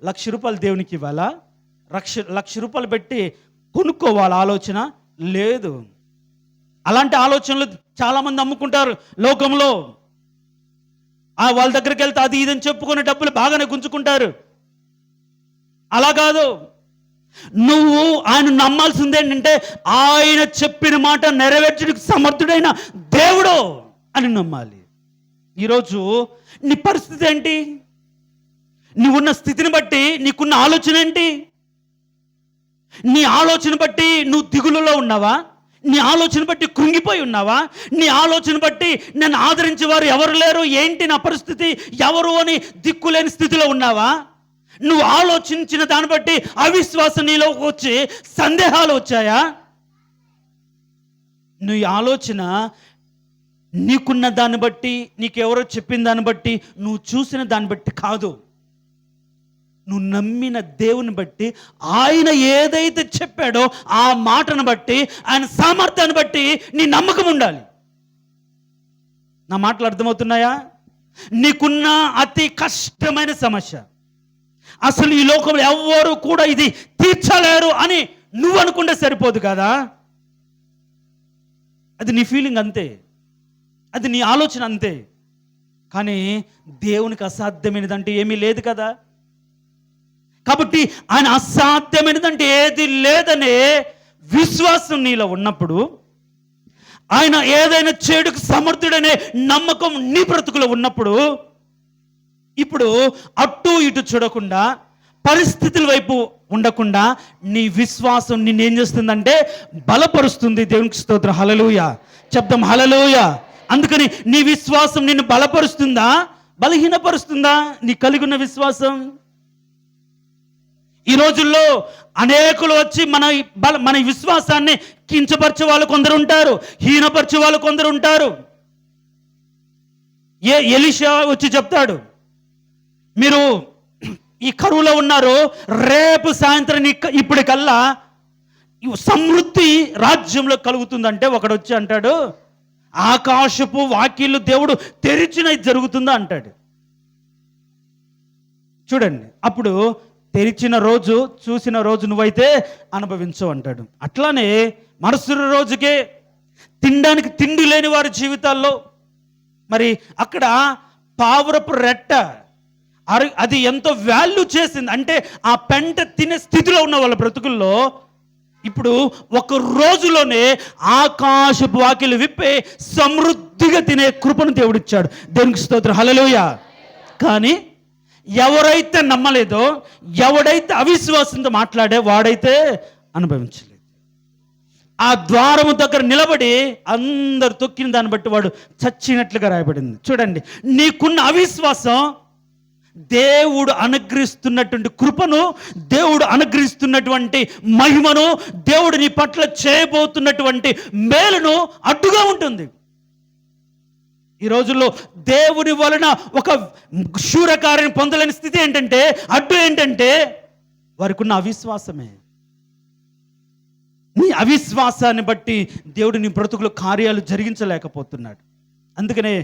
₹1,00,000 దేవునికి ఇవ్వాలా? ₹1,00,000 పెట్టి కొనుక్కోవాలి ఆలోచన లేదు. అలాంటి ఆలోచనలు చాలామంది అమ్ముకుంటారు లోకంలో. వాళ్ళ దగ్గరికి వెళ్తే అది ఇదని చెప్పుకునే డబ్బులు బాగానే గుంజుకుంటారు. అలా కాదు, నువ్వు ఆయన నమ్మాల్సింది ఏంటంటే ఆయన చెప్పిన మాట నెరవేర్చడానికి సమర్థుడైన దేవుడు అని నమ్మాలి. ఈరోజు నీ పరిస్థితి ఏంటి? నువ్వున్న స్థితిని బట్టి నీకున్న ఆలోచన ఏంటి? నీ ఆలోచన బట్టి నువ్వు దిగులులో ఉన్నావా? నీ ఆలోచన బట్టి కృంగిపోయి ఉన్నావా? నీ ఆలోచన బట్టి నన్ను ఆదరించేవారు ఎవరు లేరు, ఏంటి నా పరిస్థితి, ఎవరు అని దిక్కులేని స్థితిలో ఉన్నావా? నువ్వు ఆలోచించిన దాన్ని బట్టి అవిశ్వాసం నీలోకి వచ్చి సందేహాలు వచ్చాయా? నువ్వు ఆలోచన నీకున్న దాన్ని బట్టి, నీకెవరో చెప్పిన దాన్ని బట్టి, నువ్వు చూసిన దాన్ని బట్టి కాదు, నువ్వు నమ్మిన దేవుని బట్టి, ఆయన ఏదైతే చెప్పాడో ఆ మాటను బట్టి, ఆయన సామర్థ్యాన్ని బట్టి నీ నమ్మకం ఉండాలి. నా మాటలు అర్థమవుతున్నాయా? నీకున్న అతి కష్టమైన సమస్య, అసలు ఈ లోకంలో ఎవ్వరు కూడా ఇది తీర్చలేరు అని నువ్వు అనుకుంటే సరిపోదు కదా. అది నీ ఫీలింగ్ అంతే, అది నీ ఆలోచన అంతే. కానీ దేవునికి అసాధ్యమైనదంటే ఏమీ లేదు కదా. కాబట్టి ఆయన అసాధ్యమైనదంటే ఏది లేదనే విశ్వాసం నీలో ఉన్నప్పుడు, ఆయన ఏదైనా చేడుకు సమర్థుడనే నమ్మకం నీ బ్రతుకులో ఉన్నప్పుడు, ఇప్పుడు అటు ఇటు చూడకుండా, పరిస్థితుల వైపు ఉండకుండా నీ విశ్వాసం నిన్నేం చేస్తుందంటే బలపరుస్తుంది. దేవునికి స్తోత్రం. హల్లెలూయా చెప్దాం, హల్లెలూయా. అందుకని నీ విశ్వాసం నిన్ను బలపరుస్తుందా, బలహీనపరుస్తుందా? నీ కలిగి ఉన్న విశ్వాసం. ఈ రోజుల్లో అనేకులు వచ్చి మన విశ్వాసాన్ని కించపరిచే వాళ్ళు కొందరు ఉంటారు, హీనపరిచే వాళ్ళు కొందరు ఉంటారు. ఎలీషా వచ్చి చెప్తాడు, మీరు ఈ కరువులో ఉన్నారు, రేపు సాయంత్రం ఇప్పటికల్లా సమృద్ధి రాజ్యంలో కలుగుతుందంటే ఒకడు వచ్చి అంటాడు, ఆకాశపు వాకిళ్ళు దేవుడు తెరిచిన జరుగుతుందా అంటాడు. చూడండి, అప్పుడు తెరిచిన రోజు చూసిన రోజు నువ్వైతే అనుభవించు అంటాడు. అట్లానే మరుసటి రోజుకే తినడానికి తిండి లేని వారి జీవితాల్లో మరి అక్కడ పావురపు రెట్ట అది ఎంతో వాల్యూ చేసింది. అంటే ఆ పెంట తినే స్థితిలో ఉన్న వాళ్ళ బ్రతుకుల్లో ఇప్పుడు ఒక రోజులోనే ఆకాశపు వాకిలు విప్పి సమృద్ధిగా తినే కృపను దేవుడిచ్చాడు. దేవునికి స్తోత్రం, హల్లెలూయా. కానీ ఎవరైతే నమ్మలేదో, ఎవడైతే అవిశ్వాసంతో మాట్లాడే వాడైతే అనుభవించలేదు. ఆ ద్వారము దగ్గర నిలబడి అందరు తొక్కిన దాన్ని బట్టి వాడు చచ్చినట్లుగా రాయబడింది. చూడండి, నీకున్న అవిశ్వాసం దేవుడు అనుగ్రహిస్తున్నటువంటి కృపను, దేవుడు అనుగ్రహిస్తున్నటువంటి మహిమను, దేవుడు నీ పట్ల చేయబోతున్నటువంటి మేలును అడ్డుగా ఉంటుంది. ఈ రోజుల్లో దేవుని వలన ఒక శూరకార్యం పొందలేని స్థితి ఏంటంటే, అడ్డు ఏంటంటే వారికి ఉన్న అవిశ్వాసమే. నీ అవిశ్వాసాన్ని బట్టి దేవుడు నీ బ్రతుకులో కార్యాలు జరిగించలేకపోతున్నాడు. అందుకనే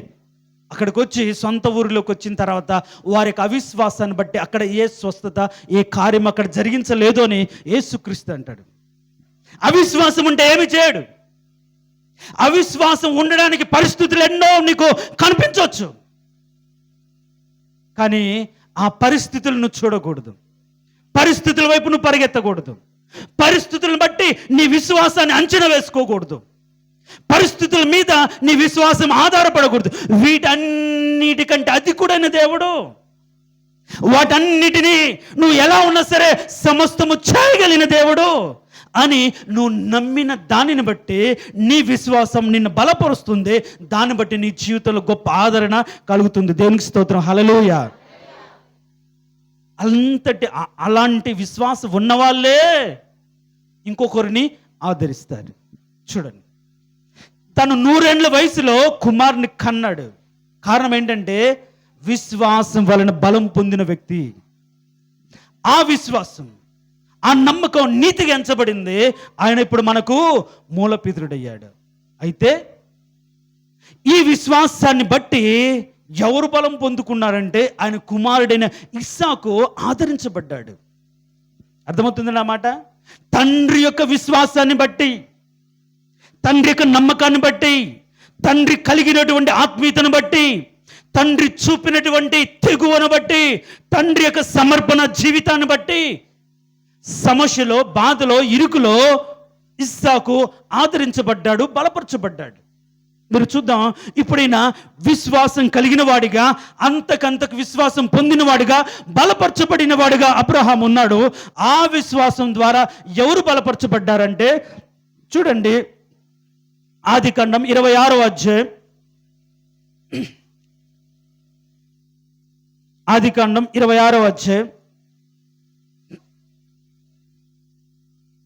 అక్కడికి వచ్చి సొంత ఊరిలోకి వచ్చిన తర్వాత వారి యొక్క అవిశ్వాసాన్ని బట్టి అక్కడ ఏ స్వస్థత, ఏ కార్యం అక్కడ జరిగించలేదు అని యేసుక్రీస్తు అంటాడు. అవిశ్వాసం ఉంటే ఏమి చేయడు. అవిశ్వాసం ఉండడానికి పరిస్థితులు ఎన్నో నీకు కనిపించవచ్చు, కానీ ఆ పరిస్థితులను చూడకూడదు. పరిస్థితుల వైపు నువ్వు పరిగెత్తకూడదు. పరిస్థితులను బట్టి నీ విశ్వాసాన్ని అంచనా వేసుకోకూడదు. పరిస్థితుల మీద నీ విశ్వాసం ఆధారపడకూడదు. వీటన్నిటికంటే అధికుడైన దేవుడు, వాటన్నిటినీ నువ్వు ఎలా ఉన్నా సరే సమస్తము చేయగలిగిన దేవుడు అని నువ్వు నమ్మిన దానిని బట్టి నీ విశ్వాసం నిన్ను బలపరుస్తుంది. దాన్ని బట్టి నీ జీవితంలో గొప్ప ఆదరణ కలుగుతుంది. దేవునికి స్తోత్రం, హల్లెలూయా. అలాంటి విశ్వాసం ఉన్నవాళ్ళే ఇంకొకరిని ఆదరిస్తారు. చూడండి, తను 100 ఏళ్ల వయసులో కుమారుని కన్నాడు. కారణం ఏంటంటే విశ్వాసం వలన బలం పొందిన వ్యక్తి. ఆ విశ్వాసం, ఆ నమ్మకం నీతిగా ఎంచబడింది. ఆయన ఇప్పుడు మనకు మూలపితరుడయ్యాడు. అయితే ఈ విశ్వాసాన్ని బట్టి ఎవరు బలం పొందుకున్నారంటే ఆయన కుమారుడైన ఇస్సాకు ఆదరించబడ్డాడు. అర్థమవుతుంది నా మాట? తండ్రి యొక్క విశ్వాసాన్ని బట్టి, తండ్రి యొక్క నమ్మకాన్ని బట్టి, తండ్రి కలిగినటువంటి ఆత్మీయతను బట్టి, తండ్రి చూపినటువంటి తెగువను బట్టి, తండ్రి యొక్క సమర్పణ జీవితాన్ని బట్టి సమస్యలో, బాధలో, ఇరుకులో ఇస్సాకు ఆదరించబడ్డాడు, బలపరచబడ్డాడు. మీరు చూద్దాం, ఇప్పుడైనా విశ్వాసం కలిగిన వాడిగా, అంతకంతకు విశ్వాసం పొందిన వాడిగా, బలపరచబడిన వాడిగా అబ్రహాం ఉన్నాడు. ఆ విశ్వాసం ద్వారా ఎవరు బలపరచబడ్డారంటే చూడండి, ఆదికాండం 26వ అధ్యాయం, ఆదికాండం 26వ అధ్యాయం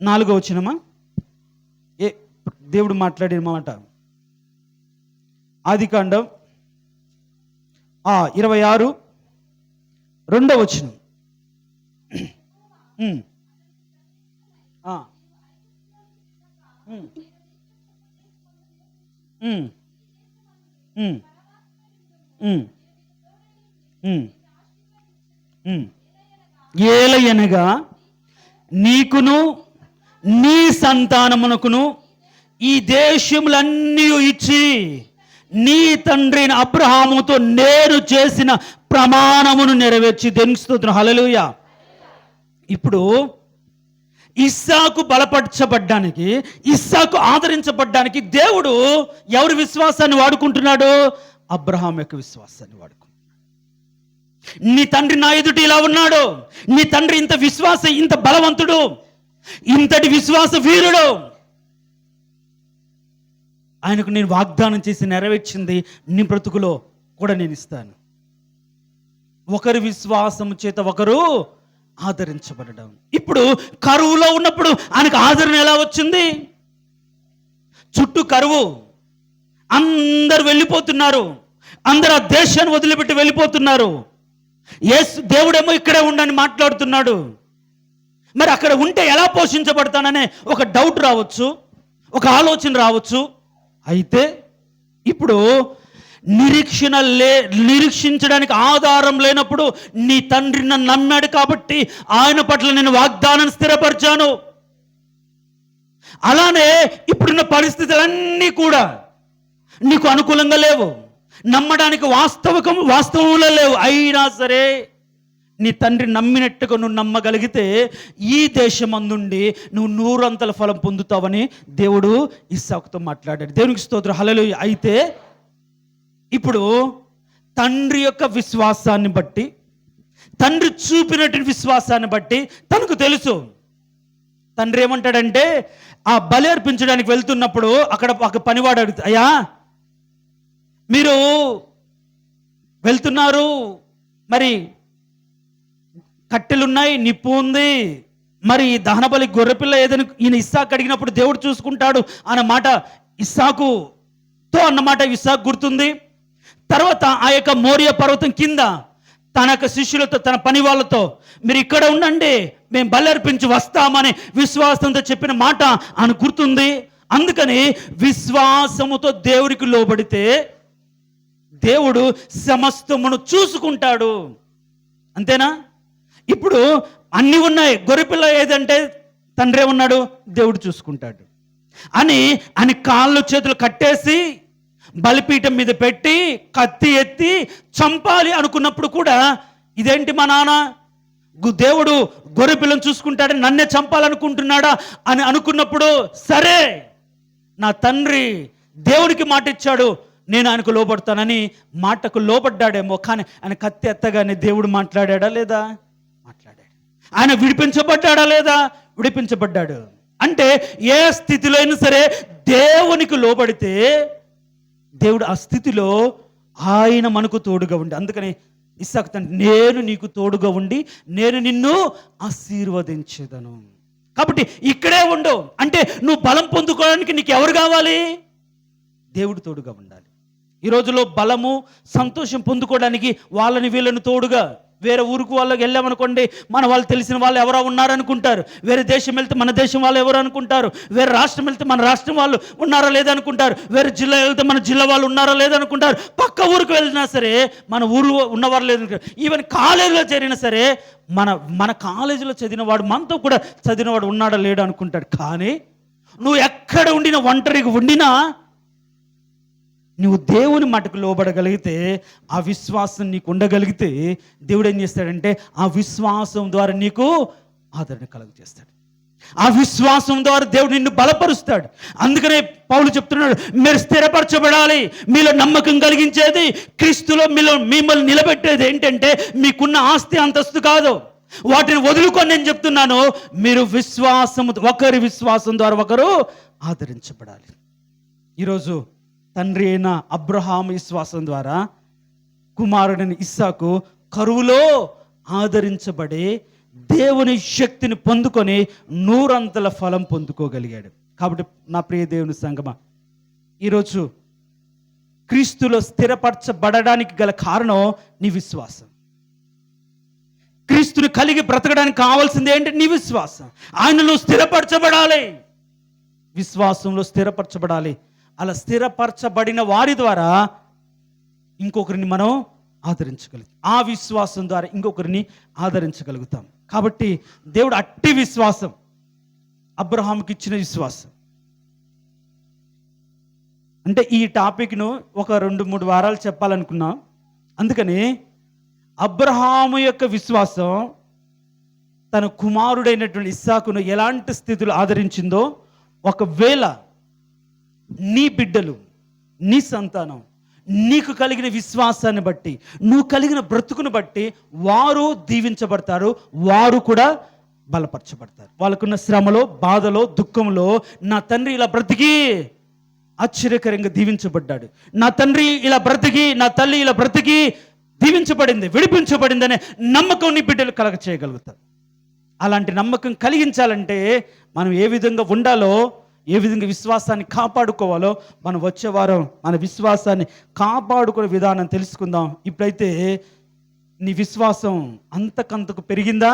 4వ వచనమా, దేవుడు మాట్లాడిన మాట. ఆదికాండం 26 2వ వచనం. ఏలయనగా నీకును నీ సంతానమునకును ఈ దేశములన్నీ ఇచ్చి నీ తండ్రి అబ్రహాముతో నేను చేసిన ప్రమాణమును నెరవేర్చి. దేవునికి స్తోత్రం, హల్లెలూయా. ఇప్పుడు ఇస్సాకు బలపరచబడ్డానికి, ఇస్సాకు ఆదరించబడ్డానికి దేవుడు ఎవరి విశ్వాసాన్ని వాడుకుంటున్నాడు? అబ్రహాం యొక్క విశ్వాసాన్ని వాడుకుంటున్నాడు. నీ తండ్రి నా ఎదుటి ఇలా ఉన్నాడు, నీ తండ్రి ఇంత విశ్వాస, ఇంత బలవంతుడు, ఇంతటి విశ్వాస వీరుడు, ఆయనకు నేను వాగ్దానం చేసి నెరవేర్చింది నీ బ్రతుకులో కూడా నేను ఇస్తాను. ఒకరి విశ్వాసము చేత ఒకరు ఆదరించబడడం. ఇప్పుడు కరువులో ఉన్నప్పుడు ఆయనకు ఆదరణ ఎలా వచ్చింది? చుట్టూ కరువు, అందరు వెళ్ళిపోతున్నారు, అందరు ఆ దేశాన్ని వదిలిపెట్టి వెళ్ళిపోతున్నారు. దేవుడేమో ఇక్కడే ఉండని మాట్లాడుతున్నాడు. మరి అక్కడ ఉంటే ఎలా పోషించబడతాననే ఒక డౌట్ రావచ్చు, ఒక ఆలోచన రావచ్చు. అయితే ఇప్పుడు నిరీక్షించడానికి ఆధారం లేనప్పుడు నీ తండ్రి నన్ను నమ్మాడు కాబట్టి ఆయన పట్ల నేను వాగ్దానాన్ని స్థిరపరిచాను. అలానే ఇప్పుడున్న పరిస్థితులన్నీ కూడా నీకు అనుకూలంగా లేవు, నమ్మడానికి వాస్తవంలో లేవు. అయినా సరే నీ తండ్రి నమ్మినట్టుగా నువ్వు నమ్మగలిగితే ఈ దేశమందుండి నువ్వు 100 ఫలం పొందుతావని దేవుడు ఇస్సాకుతో మాట్లాడాడు. దేవునికి స్తోత్రం, హల్లెలూయా. అయితే ఇప్పుడు తండ్రి యొక్క విశ్వాసాన్ని బట్టి, తండ్రి చూపినటువంటి విశ్వాసాన్ని బట్టి తనకు తెలుసు. తండ్రి ఏమంటాడంటే, ఆ బలి అర్పించడానికి వెళ్తున్నప్పుడు అక్కడ ఒక పనివాడు అడుగుతా, అయ్యా మీరు వెళ్తున్నారు, మరి కట్టెలున్నాయి, నిప్పు ఉంది, మరి దహన బలి గొర్రెపిల్ల ఏదని ఈయన ఇస్సాకు అడిగినప్పుడు దేవుడు చూసుకుంటాడు అన్న మాట ఇస్సాకుతో అన్నమాట ఇస్సాకు గుర్తుంది. తర్వాత ఆ యొక్క మోరియా పర్వతం కింద తన యొక్క శిష్యులతో, తన పని వాళ్ళతో, మీరు ఇక్కడ ఉండండి, మేము బలి అర్పించి వస్తామని విశ్వాసంతో చెప్పిన మాట అని గుర్తుంది. అందుకని విశ్వాసముతో దేవుడికి లోబడితే దేవుడు సమస్తమును చూసుకుంటాడు. అంతేనా? ఇప్పుడు అన్నీ ఉన్నాయి, గొర్రెపిల్ల ఏదంటే తండ్రి ఉన్నాడు, దేవుడు చూసుకుంటాడు అని కాళ్ళు చేతులు కట్టేసి బలిపీఠం మీద పెట్టి కత్తి ఎత్తి చంపాలి అనుకున్నప్పుడు కూడా ఇదేంటి మా నాన్న దేవుడు గొర్రెపిల్లను చూసుకుంటాడని నన్నే చంపాలనుకుంటున్నాడా అని అనుకున్నప్పుడు, సరే నా తండ్రి దేవుడికి మాట ఇచ్చాడు, నేను ఆయనకు లోబడతానని మాటకు లోబడ్డాడేమో. కానీ ఆయన కత్తి ఎత్తగానే దేవుడు మాట్లాడా లేదా? మాట్లాడాడు. ఆయన విడిపించబడ్డా లేదా? విడిపించబడ్డాడు. అంటే ఏ స్థితిలో అయినా సరే దేవునికి లోబడితే దేవుడు ఆ స్థితిలో ఆయన మనకు తోడుగా ఉండి, అందుకని ఇస్సాకు తండ్రి, నేను నీకు తోడుగా ఉండి నేను నిన్ను ఆశీర్వదించేదను. కాబట్టి ఇక్కడే ఉండు అంటే నువ్వు బలం పొందుకోవడానికి నీకు ఎవరు కావాలి? దేవుడు తోడుగా ఉండాలి. ఈ రోజులో బలము, సంతోషం పొందుకోవడానికి వాళ్ళని వీళ్ళని తోడుగా, వేరే ఊరికి వాళ్ళకి వెళ్ళామనుకోండి, మన వాళ్ళు తెలిసిన వాళ్ళు ఎవరో ఉన్నారనుకుంటారు. వేరే దేశం వెళ్తే మన దేశం వాళ్ళు ఎవరు అనుకుంటారు. వేరే రాష్ట్రం వెళ్తే మన రాష్ట్రం వాళ్ళు ఉన్నారా లేదనుకుంటారు. వేరే జిల్లా వెళ్తే మన జిల్లా వాళ్ళు ఉన్నారా లేదనుకుంటారు. పక్క ఊరికి వెళ్ళినా సరే మన ఊరు ఉన్నవారు లేదనుకుంటారు. ఈవెన్ కాలేజీలో చేరినా సరే మన కాలేజీలో చదివినవాడు మనతో కూడా చదివినవాడు ఉన్నాడా లేడు అనుకుంటాడు. కానీ నువ్వు ఎక్కడ ఉండినా, ఒంటరిగా ఉండినా, నువ్వు దేవుని మాటకు లోబడగలిగితే, ఆ విశ్వాసం నీకు ఉండగలిగితే దేవుడు ఏం చేస్తాడంటే ఆ విశ్వాసం ద్వారా నీకు ఆదరణ కలుగజేస్తాడు. ఆ విశ్వాసం ద్వారా దేవుడు నిన్ను బలపరుస్తాడు. అందుకనే పౌలు చెప్తున్నాడు, మీరు స్థిరపరచబడాలి. మీలో నమ్మకం కలిగించేది, క్రీస్తులో మిమ్మల్ని నిలబెట్టేది ఏంటంటే మీకున్న ఆస్తి అంతస్తు కాదు, వాటిని వదులుకొని నేను చెప్తున్నాను, మీరు ఒకరి విశ్వాసం ద్వారా ఒకరు ఆదరించబడాలి. ఈరోజు తండ్రి అయిన అబ్రహాము విశ్వాసం ద్వారా కుమారుడిని ఇస్సాకు కరువులో ఆదరించబడి దేవుని శక్తిని పొందుకొని 100 ఫలం పొందుకోగలిగాడు. కాబట్టి నా ప్రియ దేవుని సంగమా, ఈరోజు క్రీస్తులో స్థిరపరచబడడానికి గల కారణం నీ విశ్వాసం. క్రీస్తుని కలిగి బ్రతకడానికి కావాల్సింది ఏంటి? నీ విశ్వాసం. ఆయనలో స్థిరపరచబడాలి, విశ్వాసంలో స్థిరపరచబడాలి. అలా స్థిరపరచబడిన వారి ద్వారా ఇంకొకరిని మనం ఆదరించగలుగుతాం. ఆ విశ్వాసం ద్వారా ఇంకొకరిని ఆదరించగలుగుతాం. కాబట్టి దేవుడు అట్టి విశ్వాసం, అబ్రహాముకి ఇచ్చిన విశ్వాసం. అంటే ఈ టాపిక్ను ఒక 2-3 వారాలు చెప్పాలనుకున్నాం. అందుకని అబ్రహాము యొక్క విశ్వాసం తన కుమారుడైనటువంటి ఇస్సాకును ఎలాంటి స్థితిలో ఆదరించిందో, ఒకవేళ నీ బిడ్డలు, నీ సంతానం నీకు కలిగిన విశ్వాసాన్ని బట్టి, నువ్వు కలిగిన బ్రతుకును బట్టి వారు దీవించబడతారు, వారు కూడా బలపరచబడతారు. వాళ్ళకున్న శ్రమలో, బాధలో, దుఃఖంలో నా తండ్రి ఇలా బ్రతికి ఆశ్చర్యకరంగా దీవించబడ్డాడు, నా తండ్రి ఇలా బ్రతికి, నా తల్లి ఇలా బ్రతికి దీవించబడింది, విడిపించబడింది అనే నమ్మకం నీ బిడ్డలు కలగ చేయగలుగుతారు. అలాంటి నమ్మకం కలిగించాలంటే మనం ఏ విధంగా ఉండాలో, ఏ విధంగా విశ్వాసాన్ని కాపాడుకోవాలో మనం వచ్చే వారం మన విశ్వాసాన్ని కాపాడుకునే విధానం తెలుసుకుందాం. ఇప్పుడైతే నీ విశ్వాసం అంతకంతకు పెరిగిందా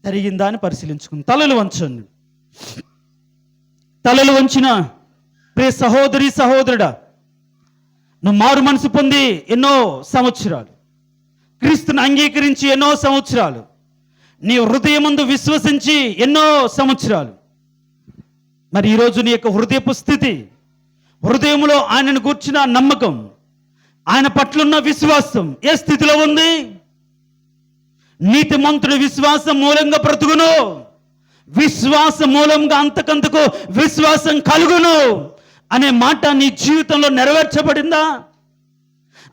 తరిగిందా అని పరిశీలించుకుందాం. తలలు వంచండి. తలలు వంచిన ప్రియ సహోదరి సహోదరుడా, నువ్వు మారు మనసు పొంది ఎన్నో సంవత్సరాలు, క్రీస్తుని అంగీకరించి ఎన్నో సంవత్సరాలు, నీ హృదయమందు విశ్వసించి ఎన్నో సంవత్సరాలు. మరి ఈరోజు నీ యొక్క హృదయపు స్థితి, హృదయంలో ఆయనను గూర్చిన నమ్మకం, ఆయన పట్లున్న విశ్వాసం ఏ స్థితిలో ఉంది? నీతిమంతుడి విశ్వాసం మూలంగా బ్రతుకును, విశ్వాసం మూలంగా అంతకంతకు విశ్వాసం కలుగును అనే మాట నీ జీవితంలో నెరవేర్చబడిందా?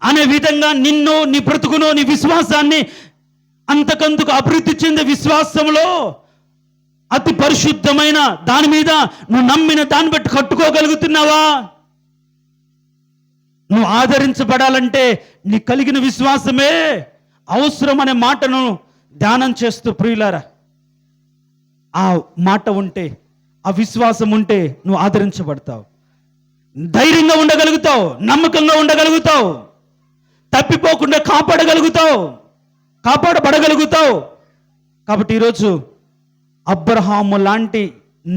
అనే విధంగా నిన్ను, నీ బ్రతుకును, నీ విశ్వాసాన్ని అంతకంతకు అభివృద్ధి చెందే విశ్వాసంలో అతి పరిశుద్ధమైన దాని మీద నువ్వు నమ్మిన దాన్ని బట్టి కట్టుకోగలుగుతున్నావా? నువ్వు ఆదరించబడాలంటే నీ కలిగిన విశ్వాసమే అవసరం అనే మాటను ధ్యానం చేస్తూ ప్రియులారా, ఆ మాట ఉంటే, ఆ విశ్వాసం ఉంటే నువ్వు ఆదరించబడతావు, ధైర్యంగా ఉండగలుగుతావు, నమ్మకంగా ఉండగలుగుతావు, తప్పిపోకుండా కాపాడబడగలుగుతావు. కాబట్టి ఈరోజు అబ్రహాము లాంటి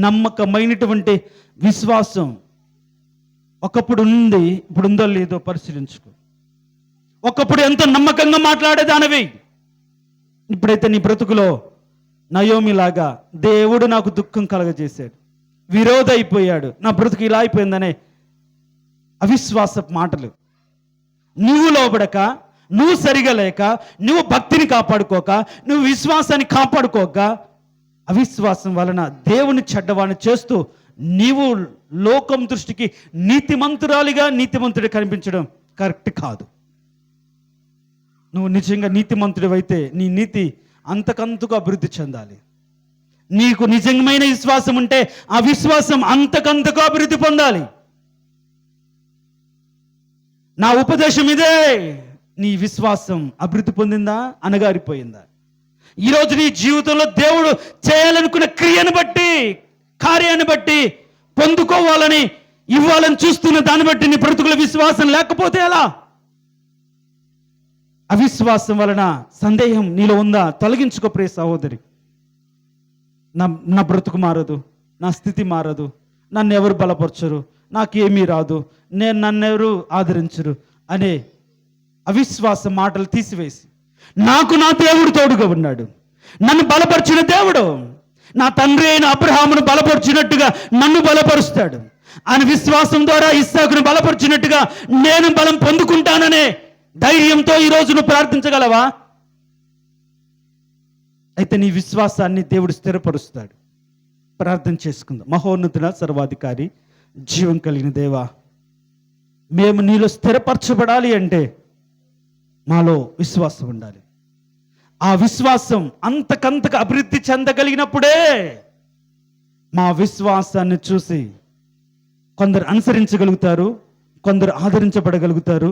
నమ్మకమైనటువంటి విశ్వాసం ఒకప్పుడు ఉంది, ఇప్పుడు ఉందో లేదో పరిశీలించుకో. ఒకప్పుడు ఎంతో నమ్మకంగా మాట్లాడేదానివి, ఇప్పుడైతే నీ బ్రతుకులో నయోమిలాగా దేవుడు నాకు దుఃఖం కలగజేశాడు, విరోధ అయిపోయాడు, నా బ్రతుకు ఇలా అయిపోయిందనే అవిశ్వాస మాటలు, నువ్వు లోబడక, నువ్వు సరిగా లేక, నువ్వు భక్తిని కాపాడుకోక, నువ్వు విశ్వాసాన్ని కాపాడుకోక, అవిశ్వాసం వలన దేవుని చెడ్డవాణ్ణి చేస్తూ నీవు లోకం దృష్టికి నీతిమంతురాలిగా, నీతిమంతుడి కనిపించడం కరెక్ట్ కాదు. నువ్వు నిజంగా నీతిమంతుడివైతే నీ నీతి అంతకంతకు అభివృద్ధి చెందాలి. నీకు నిజమైన విశ్వాసం ఉంటే ఆ విశ్వాసం అంతకంతకు అభివృద్ధి పొందాలి. నా ఉపదేశం ఇదే. నీ విశ్వాసం అభివృద్ధి పొందిందా, అనగారిపోయిందా? ఈరోజు నీ జీవితంలో దేవుడు చేయాలనుకున్న క్రియను బట్టి, కార్యాన్ని బట్టి, పొందుకోవాలని, ఇవ్వాలని చూస్తున్న దాన్ని బట్టి నీ బ్రతుకుల విశ్వాసం లేకపోతే ఎలా? అవిశ్వాసం వలన సందేహం నీలో ఉందా? తొలగించుకో ప్రియ సహోదరి. నా బ్రతుకు మారదు, నా స్థితి మారదు, నన్ను ఎవరు బలపరచరు, నాకేమీ రాదు, నన్నెవరు ఆదరించరు అనే అవిశ్వాస మాటలు తీసివేసి, నాకు నా దేవుడు తోడుగా ఉన్నాడు, నన్ను బలపరిచిన దేవుడు, నా తండ్రి అయిన అబ్రహామును బలపరిచినట్టుగా నన్ను బలపరుస్తాడు, ఆయన విశ్వాసం ద్వారా ఇస్సాకును బలపరిచినట్టుగా నేను బలం పొందుకుంటాననే ధైర్యంతో ఈరోజు నువ్వు ప్రార్థించగలవా? అయితే నీ విశ్వాసాన్ని దేవుడు స్థిరపరుస్తాడు. ప్రార్థన చేసుకుందాం. మహోన్నతుడ, సర్వాధికారి, జీవం కలిగిన దేవా, మేము నీలో స్థిరపరచబడాలి అంటే మాలో విశ్వాసం ఉండాలి. ఆ విశ్వాసం అంతకంతకు అభివృద్ధి చెందగలిగినప్పుడే మా విశ్వాసాన్ని చూసి కొందరు అనుసరించగలుగుతారు, కొందరు ఆదరించబడగలుగుతారు,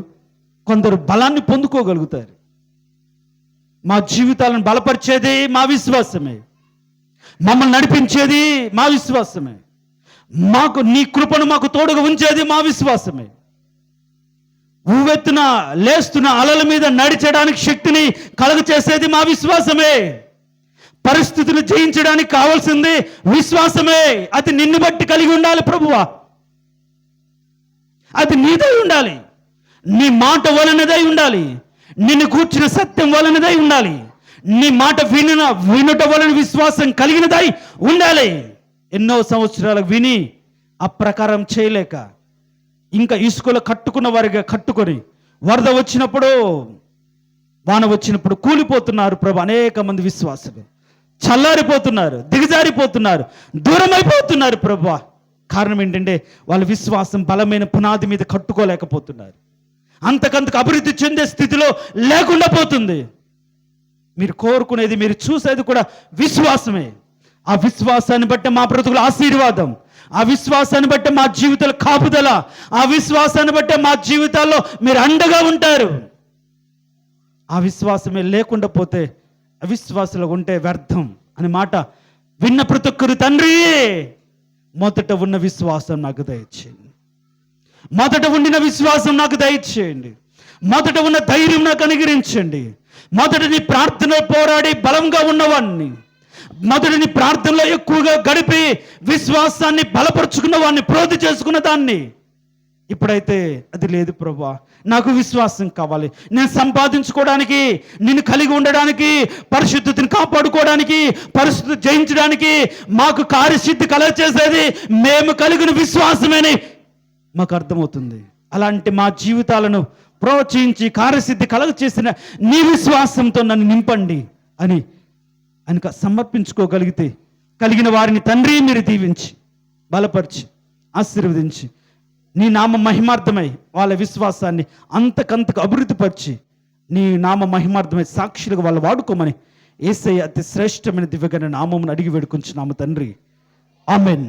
కొందరు బలాన్ని పొందుకోగలుగుతారు. మా జీవితాలను బలపరిచేది మా విశ్వాసమే, మమ్మల్ని నడిపించేది మా విశ్వాసమే, మాకు నీ కృపను మాకు తోడుగా ఉంచేది మా విశ్వాసమే. ఊవెత్తున లేస్తున్న అలల మీద నడిచడానికి శక్తిని కలుగచేసేది మా విశ్వాసమే. పరిస్థితులు జయించడానికి కావాల్సింది విశ్వాసమే. అది నిన్ను బట్టి కలిగి ఉండాలి ప్రభువా, అది నీదై ఉండాలి, నీ మాట వలనదై ఉండాలి, నిన్ను కూర్చున్న సత్యం వలనదై ఉండాలి, నీ మాట వినుట వలన విశ్వాసం కలిగినదై ఉండాలి. ఎన్నో సంవత్సరాలు విని అప్రకారం చేయలేక ఇంకా ఇసుకలో కట్టుకున్న వారిగా కట్టుకొని వరద వచ్చినప్పుడు, వాన వచ్చినప్పుడు కూలిపోతున్నారు ప్రభు. అనేక మంది విశ్వాసులు చల్లారిపోతున్నారు, దిగజారిపోతున్నారు, దూరం అయిపోతున్నారు ప్రభు. కారణం ఏంటంటే వాళ్ళ విశ్వాసం బలమైన పునాది మీద కట్టుకోలేకపోతున్నారు, అంతకంతకు అభివృద్ధి చెందే స్థితిలో లేకుండా పోతుంది. మీరు కోరుకునేది, మీరు చూసేది కూడా విశ్వాసమే. ఆ విశ్వాసాన్ని బట్టి మా బ్రతుకుల ఆశీర్వాదం, ఆ విశ్వాసాన్ని బట్టి మా జీవితాల కాపుదల, ఆ విశ్వాసాన్ని బట్టి మా జీవితాల్లో మీరు అండగా ఉంటారు. ఆ విశ్వాసమే లేకుండా పోతే, అవిశ్వాసంలో ఉంటే వ్యర్థం అనే మాట విన్న ప్రతి ఒక్కరు తండ్రి మొదట ఉన్న విశ్వాసం నాకు దయచేయండి, మొదట ఉండిన విశ్వాసం నాకు దయచేయండి, మొదట ఉన్న ధైర్యం నాకు అనుగ్రహించండి. మొదట నీ ప్రార్థనలో పోరాడి బలంగా ఉన్నవాడిని, మొదటి నీ ప్రార్థనలో ఎక్కువగా గడిపి విశ్వాసాన్ని బలపరుచుకున్న వాడిని, ప్రోధి చేసుకున్న దాన్ని ఇప్పుడైతే అది లేదు ప్రభువా, నాకు విశ్వాసం కావాలి. నేను సంపాదించుకోవడానికి, నిన్ను కలిగి ఉండడానికి, పరిశుద్ధతని కాపాడుకోవడానికి, పరిశుద్ధత జయించడానికి మాకు కార్యసిద్ధి కలగచేసేది మేము కలిగిన విశ్వాసమని మాకు అర్థమవుతుంది. అలాంటి మా జీవితాలను ప్రోత్సహించి కార్యసిద్ధి కలగచేసిన నీ విశ్వాసంతో నన్ను నింపండి అని ఆయనకు సమర్పించుకోగలిగితే, కలిగిన వారిని తండ్రి మీరు దీవించి బలపరిచి ఆశీర్వదించి నీ నామ మహిమార్థమై వాళ్ళ విశ్వాసాన్ని అంతకంతకు అభివృద్ధిపరిచి నీ నామ మహిమార్థమై సాక్షులుగా వాళ్ళు వాడుకోమని యేసయ్య అతి శ్రేష్టమైన దివ్యగణ నామమును అడిగి వేడుకొంచున్నాము తండ్రి. ఆమెన్.